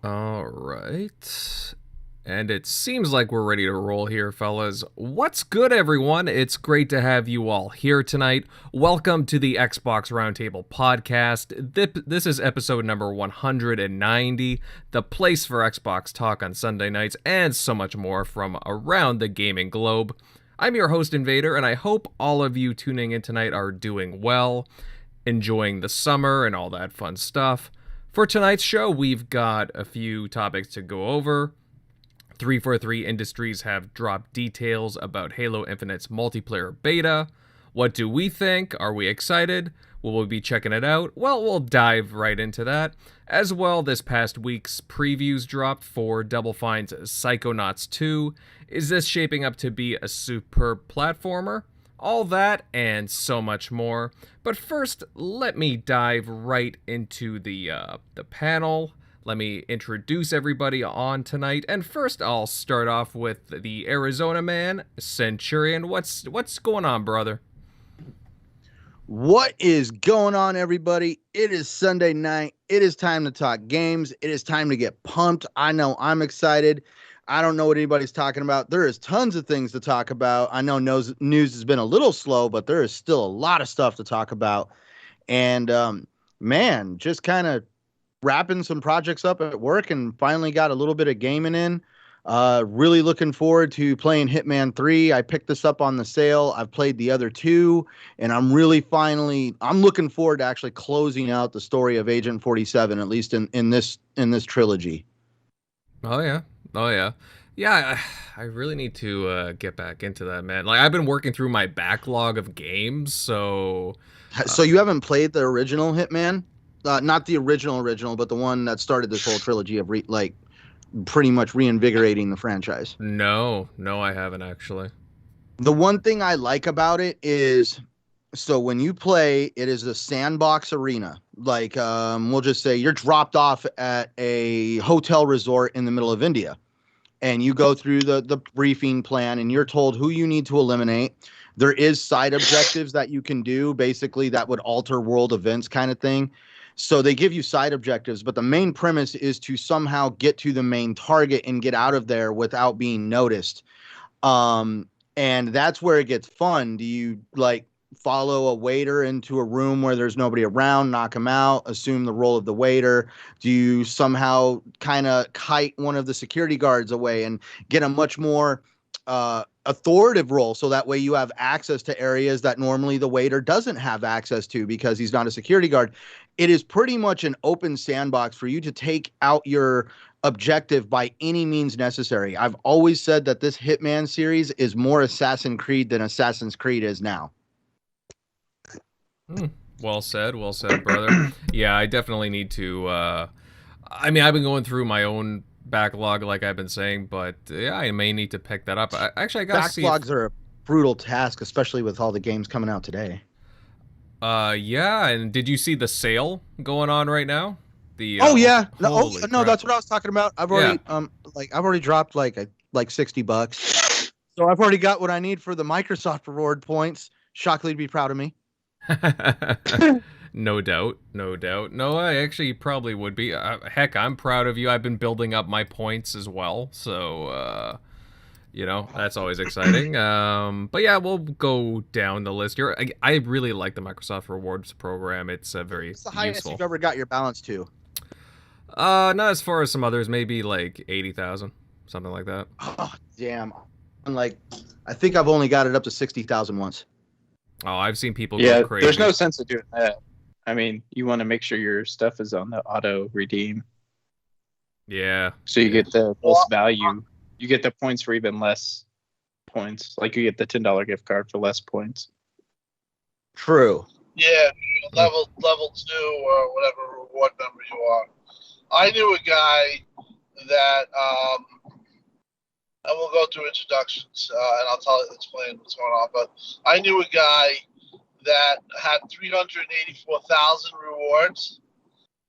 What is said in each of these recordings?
All right. And it seems like we're ready to roll here, fellas. What's good, everyone? It's great to have you all here tonight. Welcome to the Xbox Roundtable Podcast. This is episode number 190, the place for Xbox talk on Sunday nights, and so much more from around the gaming globe. I'm your host, Invader, and I hope all of you tuning in tonight are doing well, enjoying the summer and all that fun stuff. For tonight's show, we've got a few topics to go over. 343 Industries have dropped details about Halo Infinite's multiplayer beta. What do we think? Are we excited? Will we be checking it out? Well, we'll dive right into that. As well, this past week's previews dropped for Double Fine's Psychonauts 2. Is this shaping up to be a superb platformer? All that and so much more. But first, let me dive right into the panel. Let me introduce everybody on tonight. And first, I'll start off with the Arizona man, Centurion. What's going on, brother? What is going on, everybody? It is Sunday night. It is time to talk games. It is time to get pumped. I know I'm excited. I don't know what anybody's talking about. There is tons of things to talk about. I know news has been a little slow, but there is still a lot of stuff to talk about. And, man, just kind of wrapping some projects up at work and finally got a little bit of gaming in. Really looking forward to playing Hitman 3. I picked this up on the sale. I've played the other two, and I'm looking forward to actually closing out the story of Agent 47, at least in this trilogy. Oh yeah. Yeah, I really need to get back into that, man. Like, I've been working through my backlog of games, so... So you haven't played the original Hitman? Not the original, but the one that started this whole trilogy of pretty much reinvigorating the franchise. No, I haven't actually. The one thing I like about it is, so when you play, it is a sandbox arena. Like, we'll just say you're dropped off at a hotel resort in the middle of India. And you go through the briefing plan and you're told who you need to eliminate. There is side objectives that you can do, basically, that would alter world events kind of thing. So they give you side objectives, but the main premise is to somehow get to the main target and get out of there without being noticed. And that's where it gets fun. Do you follow a waiter into a room where there's nobody around, knock him out, assume the role of the waiter? Do you somehow kind of kite one of the security guards away and get a much more authoritative role, so that way you have access to areas that normally the waiter doesn't have access to because he's not a security guard? It is pretty much an open sandbox for you to take out your objective by any means necessary. I've always said that this Hitman series is more Assassin's Creed than Assassin's Creed is now. Well said, brother. Yeah, I definitely need to. I've been going through my own backlog, like I've been saying, but yeah, I may need to pick that up. I gotta see. Backlogs are a brutal task, especially with all the games coming out today. Yeah, and did you see the sale going on right now? No, that's what I was talking about. I've already I've already dropped like $60. So I've already got what I need for the Microsoft reward points. Shockley to be proud of me. No doubt. No, I actually probably would be. Heck, I'm proud of you. I've been building up my points as well, so that's always exciting. But yeah, we'll go down the list here. I really like the Microsoft Rewards program. It's very What's the highest useful. You've ever got your balance to? Not as far as some others. Maybe like 80,000, something like that. Oh damn! I think I've only got it up to 60,000 once. Oh, I've seen people go crazy. There's no sense of doing that. I mean, you want to make sure your stuff is on the auto redeem. Yeah. So you get the most value. You get the points for even less points. Like you get the $10 gift card for less points. True. Yeah, level 2 or whatever reward number you are. I knew a guy that, and we'll go through introductions, and I'll explain what's going on. But I knew a guy that had 384,000 rewards,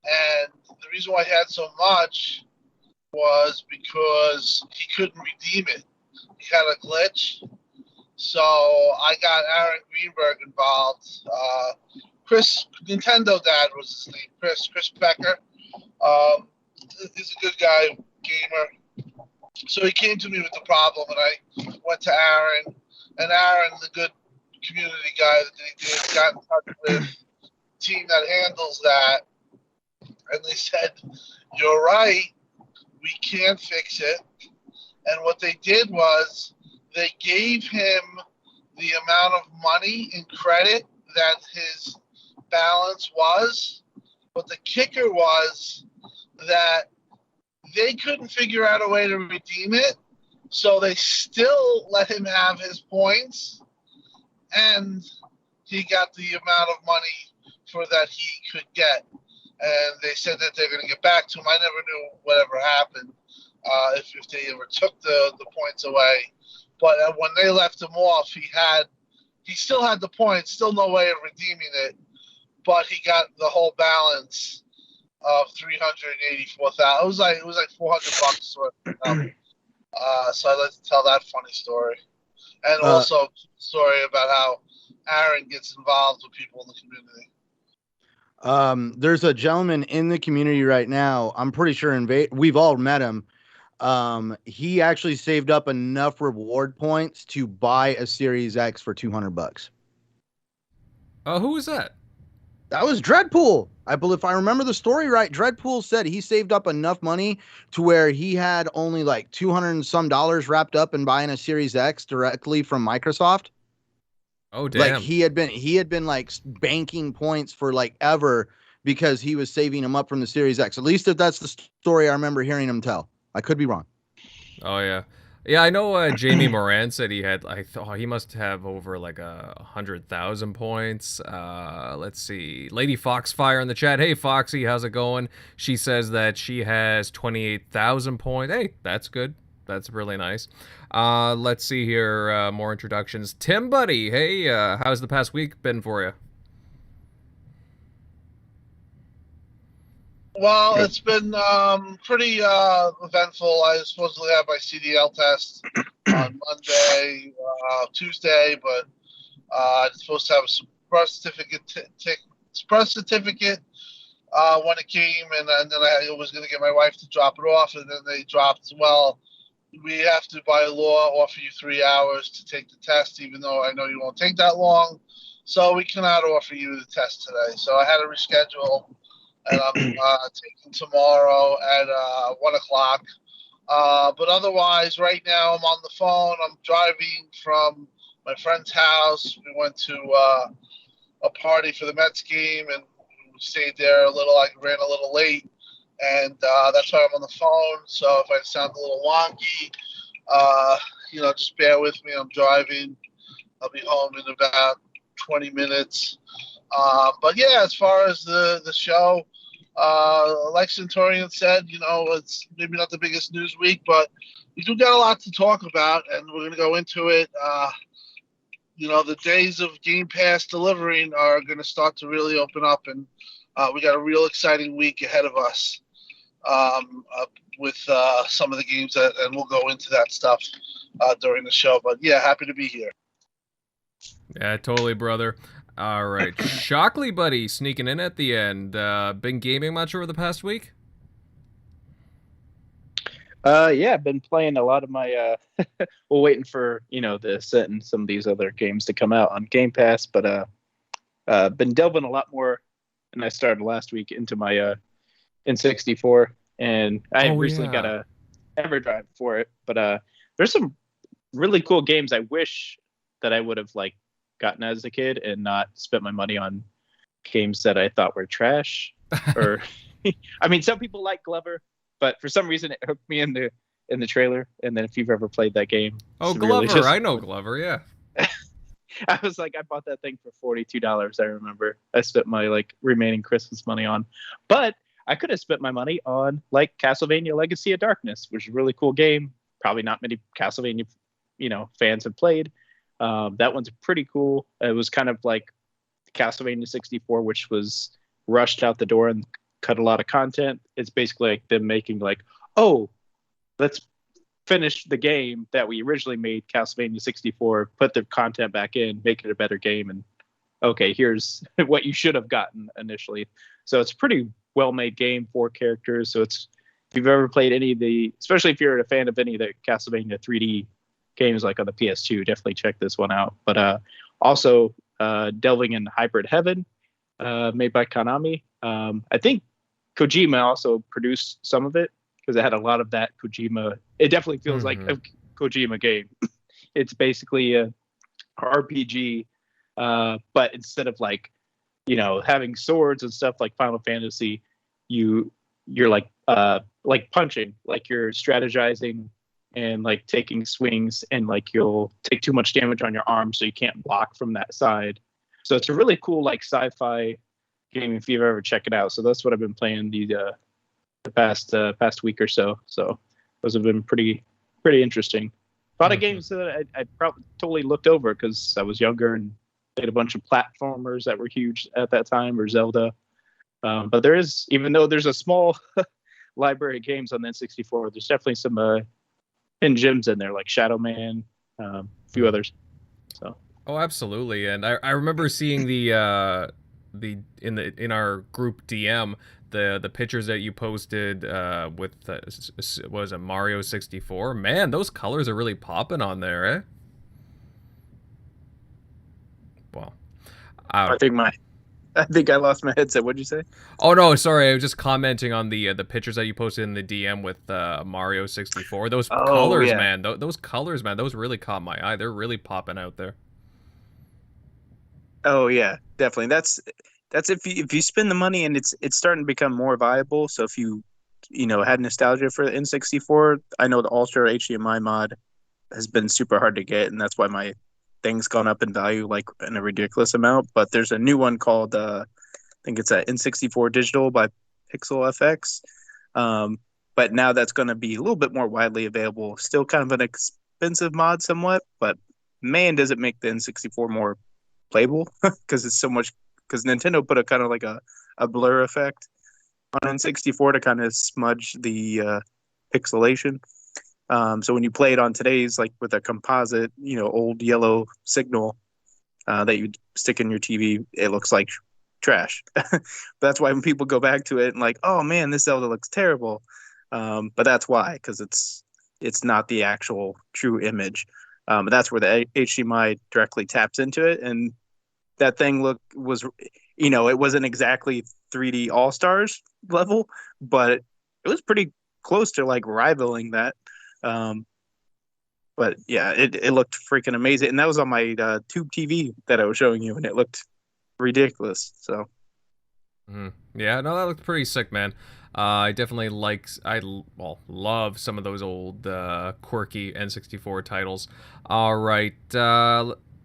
and the reason why he had so much was because he couldn't redeem it. He had a glitch. So I got Aaron Greenberg involved. Chris, Nintendo Dad was his name, Chris Becker. he's a good guy, gamer. So he came to me with the problem, and I went to Aaron, and Aaron, the good community guy that he did, got in touch with the team that handles that, and they said, "You're right, we can't fix it." And what they did was they gave him the amount of money in credit that his balance was, but the kicker was that they couldn't figure out a way to redeem it, so they still let him have his points, and he got the amount of money for that he could get. And they said that they're going to get back to him. I never knew whatever happened, if they ever took the points away. But when they left him off, he still had the points, still no way of redeeming it, but he got the whole balance of 384,000. It was like $400 worth of them. So I'd like to tell that funny story, and also a story about how Aaron gets involved with people in the community. There's a gentleman in the community right now. I'm pretty sure we've all met him. He actually saved up enough reward points to buy a Series X for $200. Who was that? That was Dreadpool. I believe, if I remember the story right, Dreadpool said he saved up enough money to where he had only like $200 and some wrapped up in buying a Series X directly from Microsoft. Oh, damn. Like he had been like banking points for like ever because he was saving them up from the Series X. At least if that's the story I remember hearing him tell. I could be wrong. Oh, yeah. Yeah, I know Jamie Moran said he had, I thought he must have over like 100,000 points. Let's see. Lady Foxfire in the chat. Hey, Foxy, how's it going? She says that she has 28,000 points. Hey, that's good. That's really nice. Let's see here. More introductions. Tim Buddy. Hey, how's the past week been for you? Well, it's been pretty eventful. I supposedly have my CDL test on Monday, Tuesday, but I'm supposed to have a express certificate when it came, and then I was going to get my wife to drop it off, and then they dropped, well, we have to, by law, offer you 3 hours to take the test, even though I know you won't take that long. So we cannot offer you the test today. So I had to reschedule, and I'm taking tomorrow at 1 o'clock. But otherwise, right now I'm on the phone. I'm driving from my friend's house. We went to a party for the Mets game, and we stayed there a little. I ran a little late, and that's why I'm on the phone. So if I sound a little wonky, just bear with me. I'm driving. I'll be home in about 20 minutes. But yeah, as far as the show, like Centurion said, it's maybe not the biggest news week, but we do got a lot to talk about, and we're going to go into it. The days of Game Pass delivering are going to start to really open up, and we got a real exciting week ahead of us with some of the games, and we'll go into that stuff during the show. But yeah, happy to be here. Yeah, totally, brother. All right. Shockley Buddy sneaking in at the end. Been gaming much over the past week? Yeah, I've been playing a lot of my waiting for, the set and some of these other games to come out on Game Pass, but been delving a lot more, and I started last week into my N64, and I recently got a EverDrive for it, but there's some really cool games I wish that I would have gotten as a kid and not spent my money on games that I thought were trash. Or I mean, some people like Glover, but for some reason it hooked me in the trailer. And then if you've ever played that game, Glover, really I know Glover, yeah. I was like, I bought that thing for $42. I remember I spent my remaining Christmas money on, but I could have spent my money on Castlevania Legacy of Darkness, which is a really cool game. Probably not many Castlevania fans have played. That one's pretty cool. It was kind of like Castlevania 64, which was rushed out the door and cut a lot of content. It's basically like them making let's finish the game that we originally made, Castlevania 64, put the content back in, make it a better game, and okay, here's what you should have gotten initially. So it's a pretty well-made game, 4 characters, so it's if you've ever played any of the, especially if you're a fan of any of the Castlevania 3D games like on the PS2, definitely check this one out. But also delving in Hybrid Heaven, made by Konami. I think Kojima also produced some of it because it had a lot of that Kojima. It definitely feels like a Kojima game. It's basically a RPG, but instead of like, having swords and stuff like Final Fantasy, you're like punching, like you're strategizing and like taking swings, and like you'll take too much damage on your arm, so you can't block from that side. So it's a really cool like sci-fi game if you've ever checked it out. So that's what I've been playing the past week or so. So those have been pretty interesting. A lot of games that I probably totally looked over because I was younger and played a bunch of platformers that were huge at that time, or Zelda. But there is, even though there's a small library of games on the N64, there's definitely some hidden gems in there, like Shadow Man, a few others. So. Oh, absolutely. And I remember seeing in our group DM the pictures that you posted with what was it, Mario 64. Man, those colors are really popping on there, eh? Well, I think I lost my headset. What'd you say? Oh no, sorry. I was just commenting on the pictures that you posted in the DM with Mario 64. Those colors, yeah. Man. Those colors, man. Those really caught my eye. They're really popping out there. Oh yeah, definitely. That's if you spend the money and it's starting to become more viable. So if you had nostalgia for the N64, I know the All-Star HDMI mod has been super hard to get, and that's why my thing's gone up in value like in a ridiculous amount. But there's a new one called I think it's a N64 Digital by Pixel FX. But now that's going to be a little bit more widely available. Still kind of an expensive mod somewhat, but man, does it make the N64 more playable because it's so much. Because Nintendo put a kind of like a blur effect on N64 to kind of smudge the pixelation. So when you play it on today's, like with a composite, old yellow signal that you stick in your TV, it looks like trash. But that's why when people go back to it and like, oh man, this Zelda looks terrible. But that's why, because it's not the actual true image. But that's where the HDMI directly taps into it, and that thing was it wasn't exactly 3D All-Stars level, but it was pretty close to like rivaling that. But yeah, it looked freaking amazing, and that was on my tube TV that I was showing you, and it looked ridiculous. So yeah, no, that looked pretty sick, man. I definitely love some of those old quirky N64 titles. All right,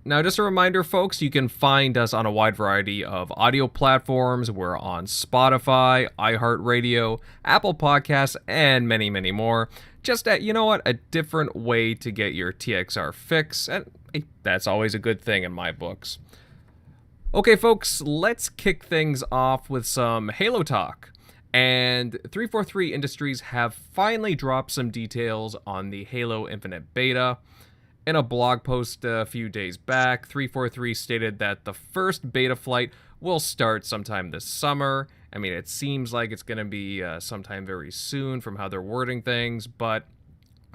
now, just a reminder, folks, you can find us on a wide variety of audio platforms. We're on Spotify, iHeartRadio, Apple Podcasts, and many, many more. Just at, a different way to get your TXR fix, and that's always a good thing in my books. Okay, folks, let's kick things off with some Halo talk. And 343 Industries have finally dropped some details on the Halo Infinite Beta. In a blog post a few days back, 343 stated that the first beta flight will start sometime this summer. I mean, it seems like it's going to be sometime very soon from how they're wording things, but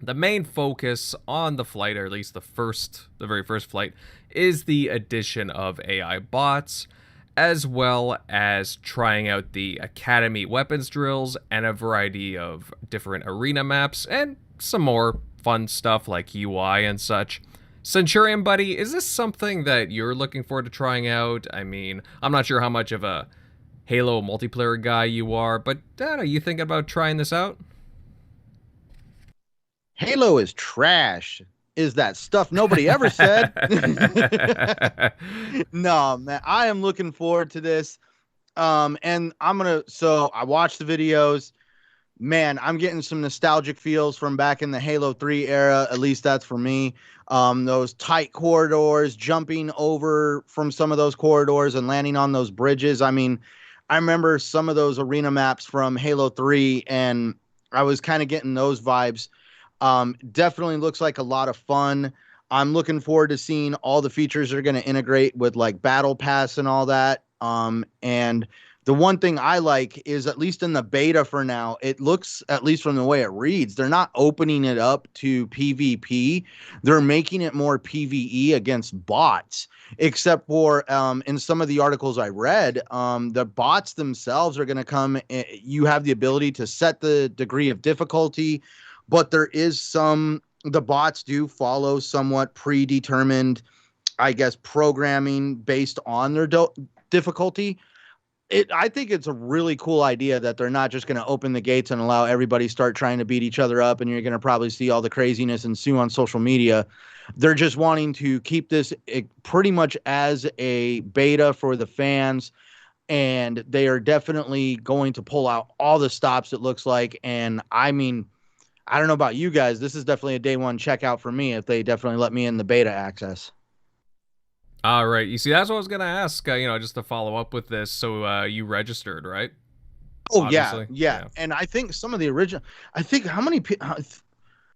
the main focus on the flight, or at least the very first flight, is the addition of AI bots, as well as trying out the Academy weapons drills and a variety of different arena maps and some more fun stuff like UI and such. Centurion buddy, is this something that you're looking forward to trying out? I mean, I'm not sure how much of a Halo multiplayer guy you are, but are you thinking about trying this out? Halo is trash. Is that stuff nobody ever said? No, man, I am looking forward to this. And I watched the videos. Man, I'm getting some nostalgic feels from back in the Halo 3 era. At least that's for me. Those tight corridors, jumping over from some of those corridors and landing on those bridges. I mean, I remember some of those arena maps from Halo 3, and I was kind of getting those vibes. Definitely looks like a lot of fun. I'm looking forward to seeing all the features they're going to integrate with like Battle Pass and all that. And The one thing I like is, at least in the beta for now, it looks, at least from the way it reads, they're not opening it up to PvP. They're making it more PvE against bots, except for in some of the articles I read, the bots themselves are going to come. You have the ability to set the degree of difficulty, but there is the bots do follow somewhat predetermined, I guess, programming based on their difficulty. I think it's a really cool idea that they're not just going to open the gates and allow everybody start trying to beat each other up, and you're going to probably see all the craziness ensue on social media. They're just wanting to keep this pretty much as a beta for the fans, and they are definitely going to pull out all the stops, it looks like. And I mean, I don't know about you guys, this is definitely a day one checkout for me if they definitely let me in the beta access. All right. You see, that's what I was going to ask, just to follow up with this. So you registered, right? Oh, Obviously. yeah. And I think some of the original, I think how many people,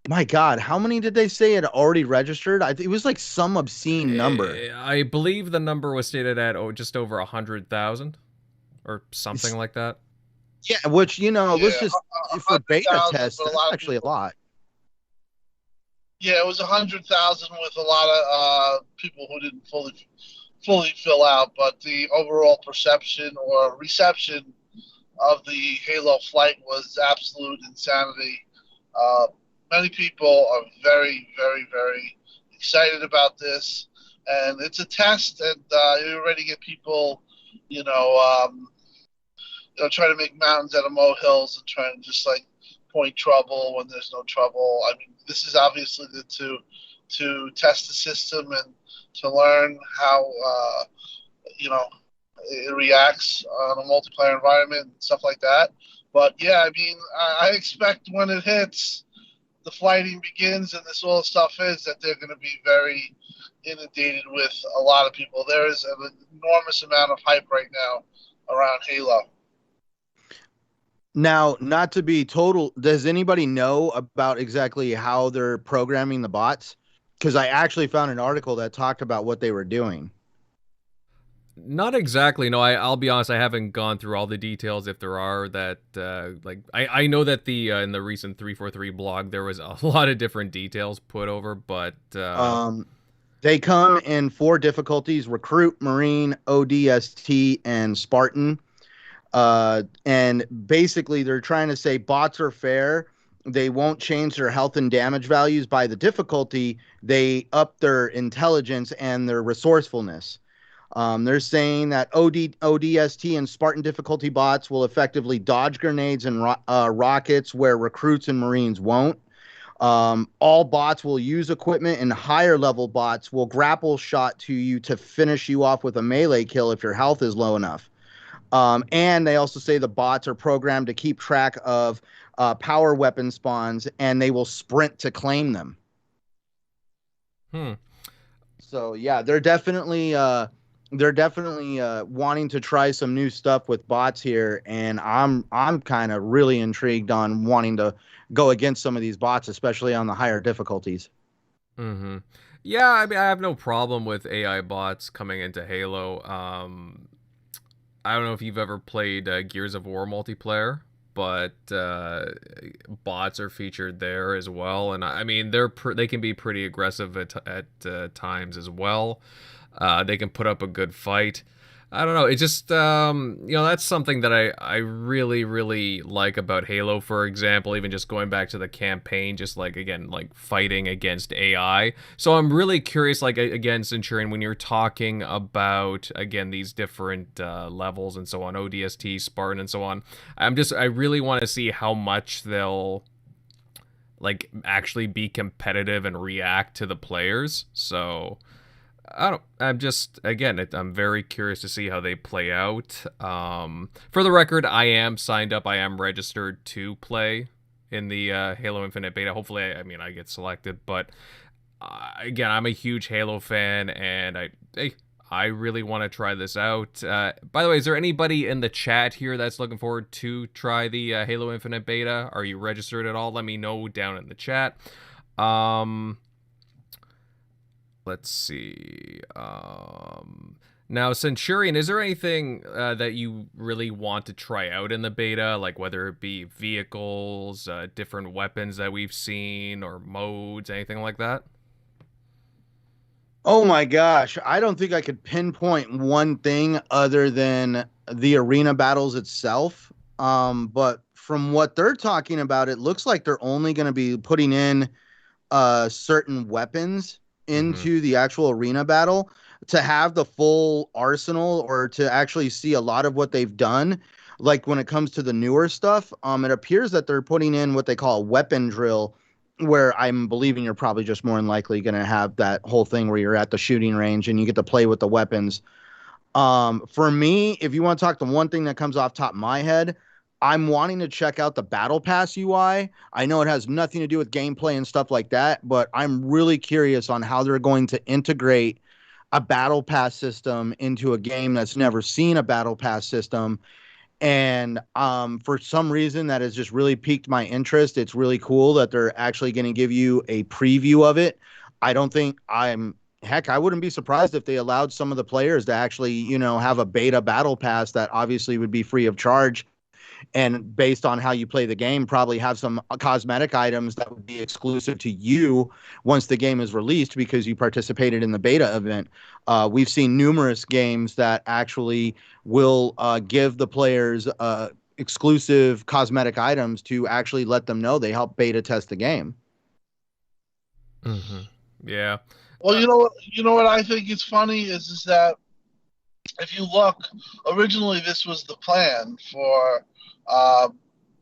my God, how many did they say had already registered? It was like some obscene number. I believe the number was stated at just over 100,000 or something like that. Yeah, which, let's just, for beta tests, that's actually a lot. Yeah, it was 100,000 with a lot of people who didn't fully fill out, but the overall perception or reception of the Halo flight was absolute insanity. Many people are very, very, very excited about this, and it's a test, and you already get people, trying to make mountains out of molehills and trying to just like point trouble when there's no trouble. I mean, this is obviously to test the system and to learn how it reacts on a multiplayer environment and stuff like that. But yeah, I mean, I expect when it hits, the flighting begins, and this all stuff is that they're going to be very inundated with a lot of people. There is an enormous amount of hype right now around Halo. Now, not to be total, does anybody know about exactly how they're programming the bots? Because I actually found an article that talked about what they were doing. Not exactly. No, I'll be honest. I haven't gone through all the details. If there are that, I know that in the recent 343 blog there was a lot of different details put over, but they come in 4 difficulties: Recruit, Marine, ODST, and Spartan. And basically they're trying to say bots are fair. They won't change their health and damage values by the difficulty. They up their intelligence and their resourcefulness. They're saying that ODST and Spartan difficulty bots will effectively dodge grenades and rockets where recruits and Marines won't. All bots will use equipment, and higher level bots will grapple shot to you to finish you off with a melee kill if your health is low enough. And they also say the bots are programmed to keep track of power weapon spawns, and they will sprint to claim them. So yeah, they're definitely wanting to try some new stuff with bots here, and I'm kind of really intrigued on wanting to go against some of these bots, especially on the higher difficulties. Mm-hmm. Yeah, I mean, I have no problem with AI bots coming into Halo. I don't know if you've ever played Gears of War multiplayer, but bots are featured there as well, and I mean they can be pretty aggressive at times as well. They can put up a good fight. I don't know. It just, that's something that I really, really like about Halo, for example, even just going back to the campaign, just like, again, like fighting against AI. So I'm really curious, like, again, Centurion, when you're talking about, again, these different levels and so on, ODST, Spartan, and so on, I really want to see how much they'll, like, actually be competitive and react to the players. So I'm very curious to see how they play out. For the record, I am signed up. I am registered to play in the Halo Infinite beta. Hopefully, I get selected. But again, I'm a huge Halo fan, and I really want to try this out. By the way, is there anybody in the chat here that's looking forward to try the Halo Infinite beta? Are you registered at all? Let me know down in the chat. Let's see. Now, Centurion, is there anything that you really want to try out in the beta, like whether it be vehicles, different weapons that we've seen, or modes, anything like that? Oh my gosh, I don't think I could pinpoint one thing other than the arena battles itself. But from what they're talking about, it looks like they're only going to be putting in certain weapons Mm-hmm. into the actual arena battle to have the full arsenal or to actually see a lot of what they've done. Like when it comes to the newer stuff, it appears that they're putting in what they call a weapon drill, where I'm believing you're probably just more than likely going to have that whole thing where you're at the shooting range and you get to play with the weapons. For me, if you want to talk the one thing that comes off top of my head, I'm wanting to check out the Battle Pass UI. I know it has nothing to do with gameplay and stuff like that, but I'm really curious on how they're going to integrate a Battle Pass system into a game that's never seen a Battle Pass system. And for some reason, that has just really piqued my interest. It's really cool that they're actually going to give you a preview of it. I don't think I'm Heck, I wouldn't be surprised if they allowed some of the players to actually, have a beta battle pass that obviously would be free of charge. And based on how you play the game, probably have some cosmetic items that would be exclusive to you once the game is released because you participated in the beta event. We've seen numerous games that actually will give the players exclusive cosmetic items to actually let them know they help beta test the game. Mm-hmm. Yeah. Well, you know what I think is funny is that if you look, originally this was the plan for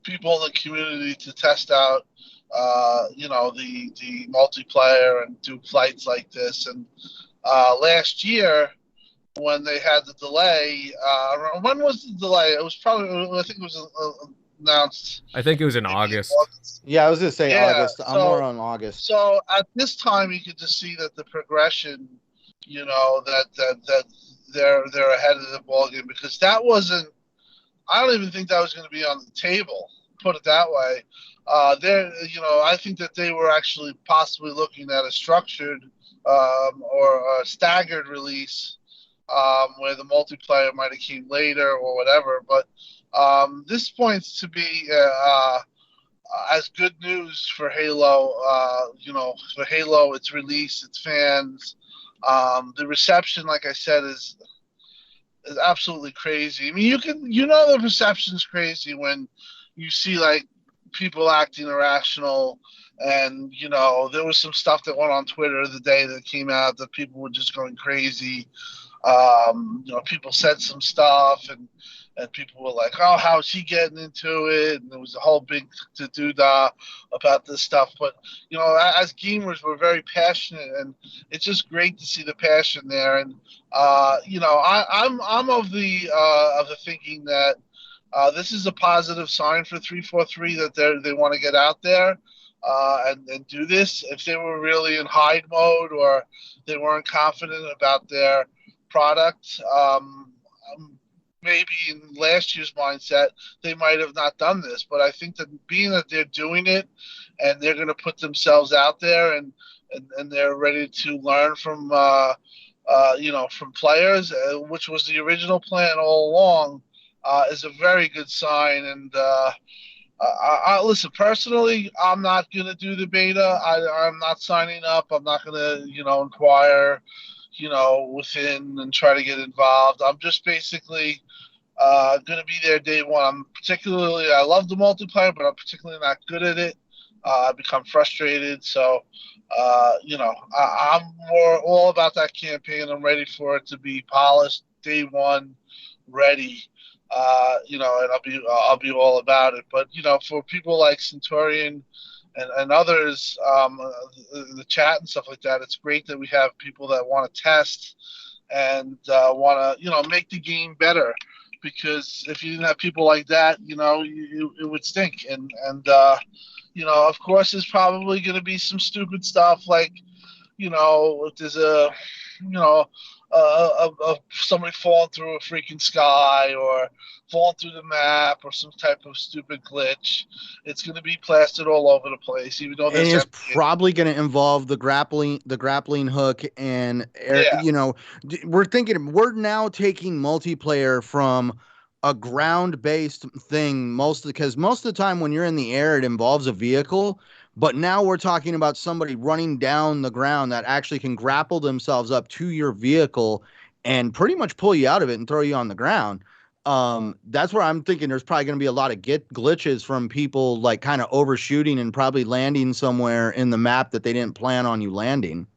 people in the community to test out, the multiplayer and do flights like this. And last year, when they had the delay, when was the delay? It was probably, I think it was announced. I think it was in Maybe August. Yeah, I was going to say Yeah, August. I'm more on August. So at this time, you could just see that the progression, that they're ahead of the ballgame because that wasn't. I don't even think that was going to be on the table. Put it that way. I think that they were actually possibly looking at a structured or a staggered release where the multiplayer might have came later or whatever. But this points to be as good news for Halo. For Halo, its release, its fans, the reception, like I said, is absolutely crazy. I mean, the reception's crazy when you see like people acting irrational, and there was some stuff that went on Twitter the day that came out that people were just going crazy. People said some stuff, and people were like, "Oh, how's he getting into it?" And there was a whole big to-do-da about this stuff. But as gamers, we're very passionate, and it's just great to see the passion there. And I'm of the thinking that this is a positive sign for 343 that they want to get out there and do this. If they were really in hide mode or they weren't confident about their product, maybe in last year's mindset, they might have not done this. But I think that being that they're doing it and they're going to put themselves out there and they're ready to learn from from players, which was the original plan all along, is a very good sign. And I listen, personally, I'm not going to do the beta. I'm not signing up. I'm not going to, inquire, within and try to get involved. I'm just basically going to be there day one. I love the multiplayer, but I'm particularly not good at it. I become frustrated. So, I'm more all about that campaign. I'm ready for it to be polished, day one, ready. And I'll be all about it. But for people like Centurion and others, the chat and stuff like that, it's great that we have people that want to test and want to make the game better. Because if you didn't have people like that, it would stink. And of course, there's probably going to be some stupid stuff like, if there's of somebody falling through a freaking sky or falling through the map or some type of stupid glitch. It's going to be plastered all over the place, even though And there's it's probably going to involve the grappling hook and we're now taking multiplayer from a ground-based thing because most of the time when you're in the air it involves a vehicle, but now we're talking about somebody running down the ground that actually can grapple themselves up to your vehicle and pretty much pull you out of it and throw you on the ground. That's where I'm thinking there's probably going to be a lot of glitches from people like kind of overshooting and probably landing somewhere in the map that they didn't plan on you landing.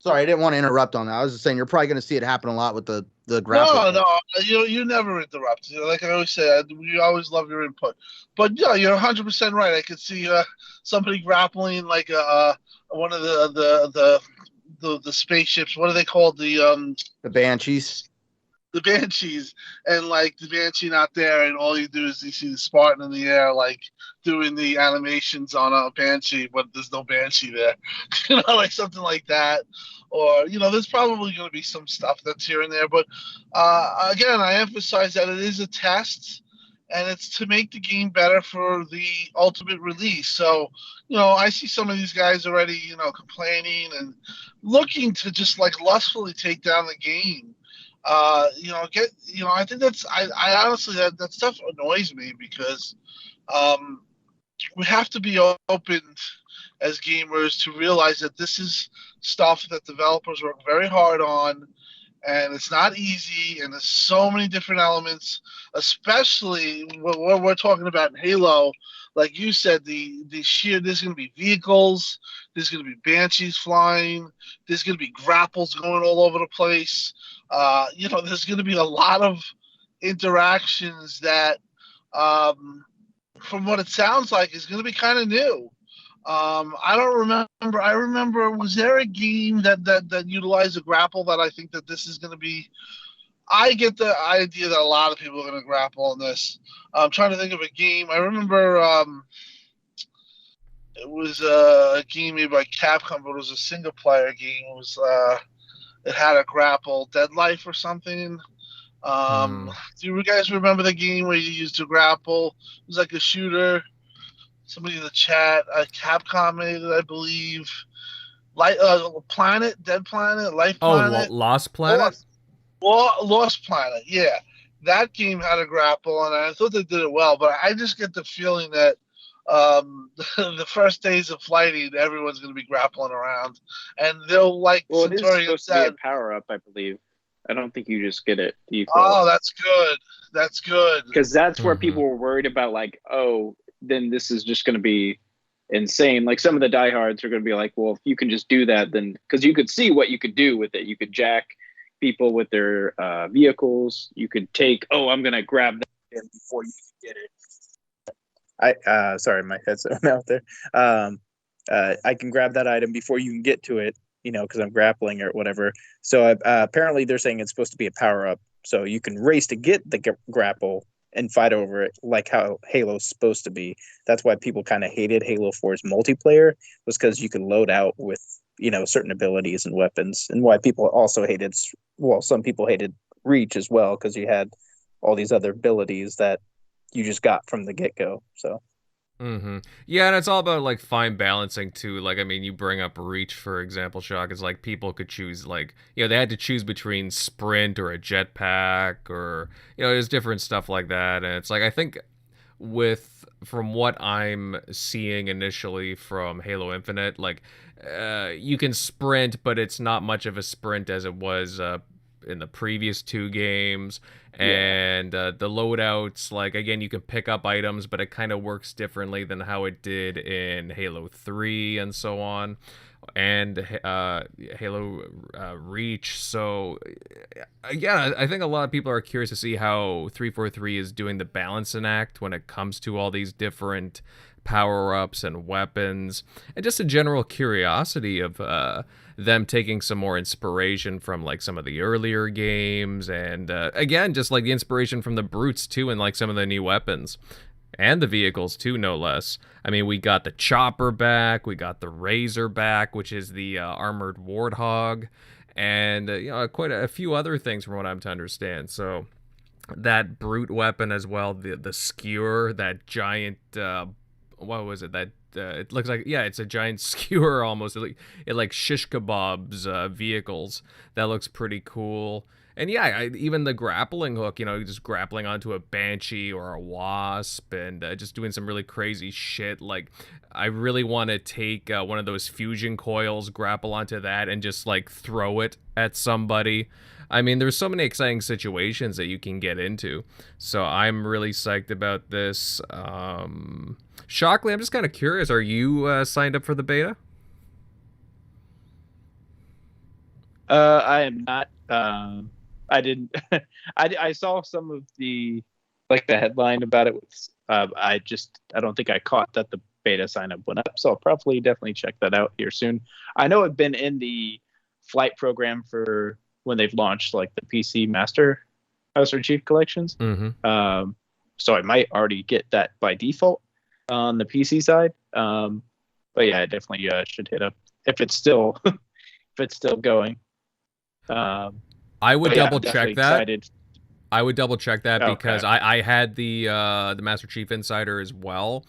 Sorry, I didn't want to interrupt on that. I was just saying you're probably going to see it happen a lot with the grapple. No, you never interrupt. Like I always say, we always love your input. But yeah, you're 100% right. I could see somebody grappling like one of the spaceships. What are they called? The Banshees. The Banshees, and like the Banshee not there, and all you do is you see the Spartan in the air, like doing the animations on a Banshee, but there's no Banshee there, like something like that. Or there's probably going to be some stuff that's here and there, but again, I emphasize that it is a test, and it's to make the game better for the ultimate release. So, I see some of these guys already, complaining and looking to just like lustfully take down the game. I think I honestly, that stuff annoys me because we have to be open as gamers to realize that this is stuff that developers work very hard on, and it's not easy, and there's so many different elements, especially what we're talking about in Halo. Like you said, there's going to be vehicles, there's going to be Banshees flying, there's going to be grapples going all over the place. There's going to be a lot of interactions that, from what it sounds like, is going to be kind of new. I don't remember. I remember, was there a game that utilized a grapple that I think that this is going to be? I get the idea that a lot of people are going to grapple on this. I'm trying to think of a game. I remember it was a game made by Capcom, but it was a single player game. It had a grapple, Dead Life or something. Do you guys remember the game where you used to grapple? It was like a shooter. Somebody in the chat, Capcom made it, I believe. Planet, Dead Planet, Life Planet. Lost Planet? Lost Planet, yeah. That game had a grapple, and I thought they did it well, but I just get the feeling that the first days of flighting, everyone's going to be grappling around, and they'll like. Well, it is supposed to be a power up, I believe. I don't think you just get it. Oh, that's good. That's good. Because that's where people were worried about, like, oh, then this is just going to be insane. Like some of the diehards are going to be like, well, if you can just do that, then because you could see what you could do with it. You could jack people with their vehicles. You could take, I'm going to grab that before you can get it. Sorry, my headset out there. I can grab that item before you can get to it, because I'm grappling or whatever. So apparently they're saying it's supposed to be a power up. So you can race to get the grapple and fight over it, like how Halo's supposed to be. That's why people kind of hated Halo 4's multiplayer, was because you could load out with, certain abilities and weapons, and why people also hated, some people hated Reach as well, because you had all these other abilities that you just got from the get-go. So yeah, and it's all about like fine balancing too. Like, I mean, you bring up Reach, for example, Shock. It's like people could choose, like, they had to choose between sprint or a jetpack, or there's different stuff like that. And it's like, I think from what I'm seeing initially from Halo Infinite, like you can sprint, but it's not much of a sprint as it was in the previous two games. And the loadouts, like, again, you can pick up items, but it kind of works differently than how it did in Halo 3 and so on, and Halo Reach. So again, I think a lot of people are curious to see how 343 is doing the balancing act when it comes to all these different power-ups and weapons, and just a general curiosity of them taking some more inspiration from like some of the earlier games, and again, just like the inspiration from the brutes too, and like some of the new weapons. and the vehicles too, no less. I mean, we got the Chopper back, we got the Razor back, which is the armored Warthog, and quite a few other things from what I'm to understand. So that brute weapon as well, the skewer, that giant what was it, that it looks like, yeah, it's a giant skewer almost. It like shish kebabs vehicles. That looks pretty cool. And yeah, even the grappling hook, just grappling onto a Banshee or a Wasp and just doing some really crazy shit. Like, I really want to take one of those fusion coils, grapple onto that, and just like throw it at somebody. I mean, there's so many exciting situations that you can get into. So I'm really psyched about this. Shockley, I'm just kind of curious. Are you signed up for the beta? I am not. I didn't. I saw some of the headline about it. I don't think I caught that the beta sign up went up. So I'll probably definitely check that out here soon. I know I've been in the flight program for when they've launched like the PC Master Chief collections. Mm-hmm. So I might already get that by default on the PC side. But yeah, I definitely should hit up if it's still going. I would double check that. Excited. I would double check that because Okay. I had the Master Chief Insider as well,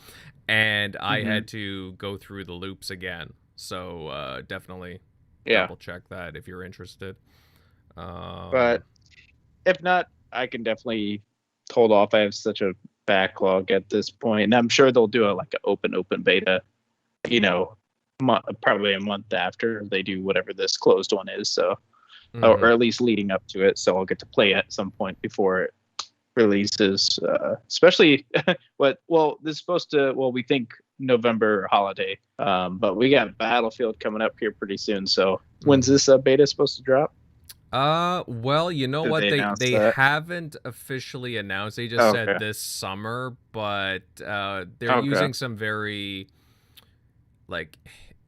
and I had to go through the loops again. So definitely double check that if you're interested. But if not, I can definitely hold off. I have such a backlog at this point, and I'm sure they'll do an open beta, probably a month after they do whatever this closed one is. So, or at least leading up to it. So I'll get to play at some point before it releases. Especially this is supposed to. Well, we think November holiday, but we got Battlefield coming up here pretty soon. So when's this beta supposed to drop? Well, you know what? They haven't officially announced. They just said this summer, but they're using some very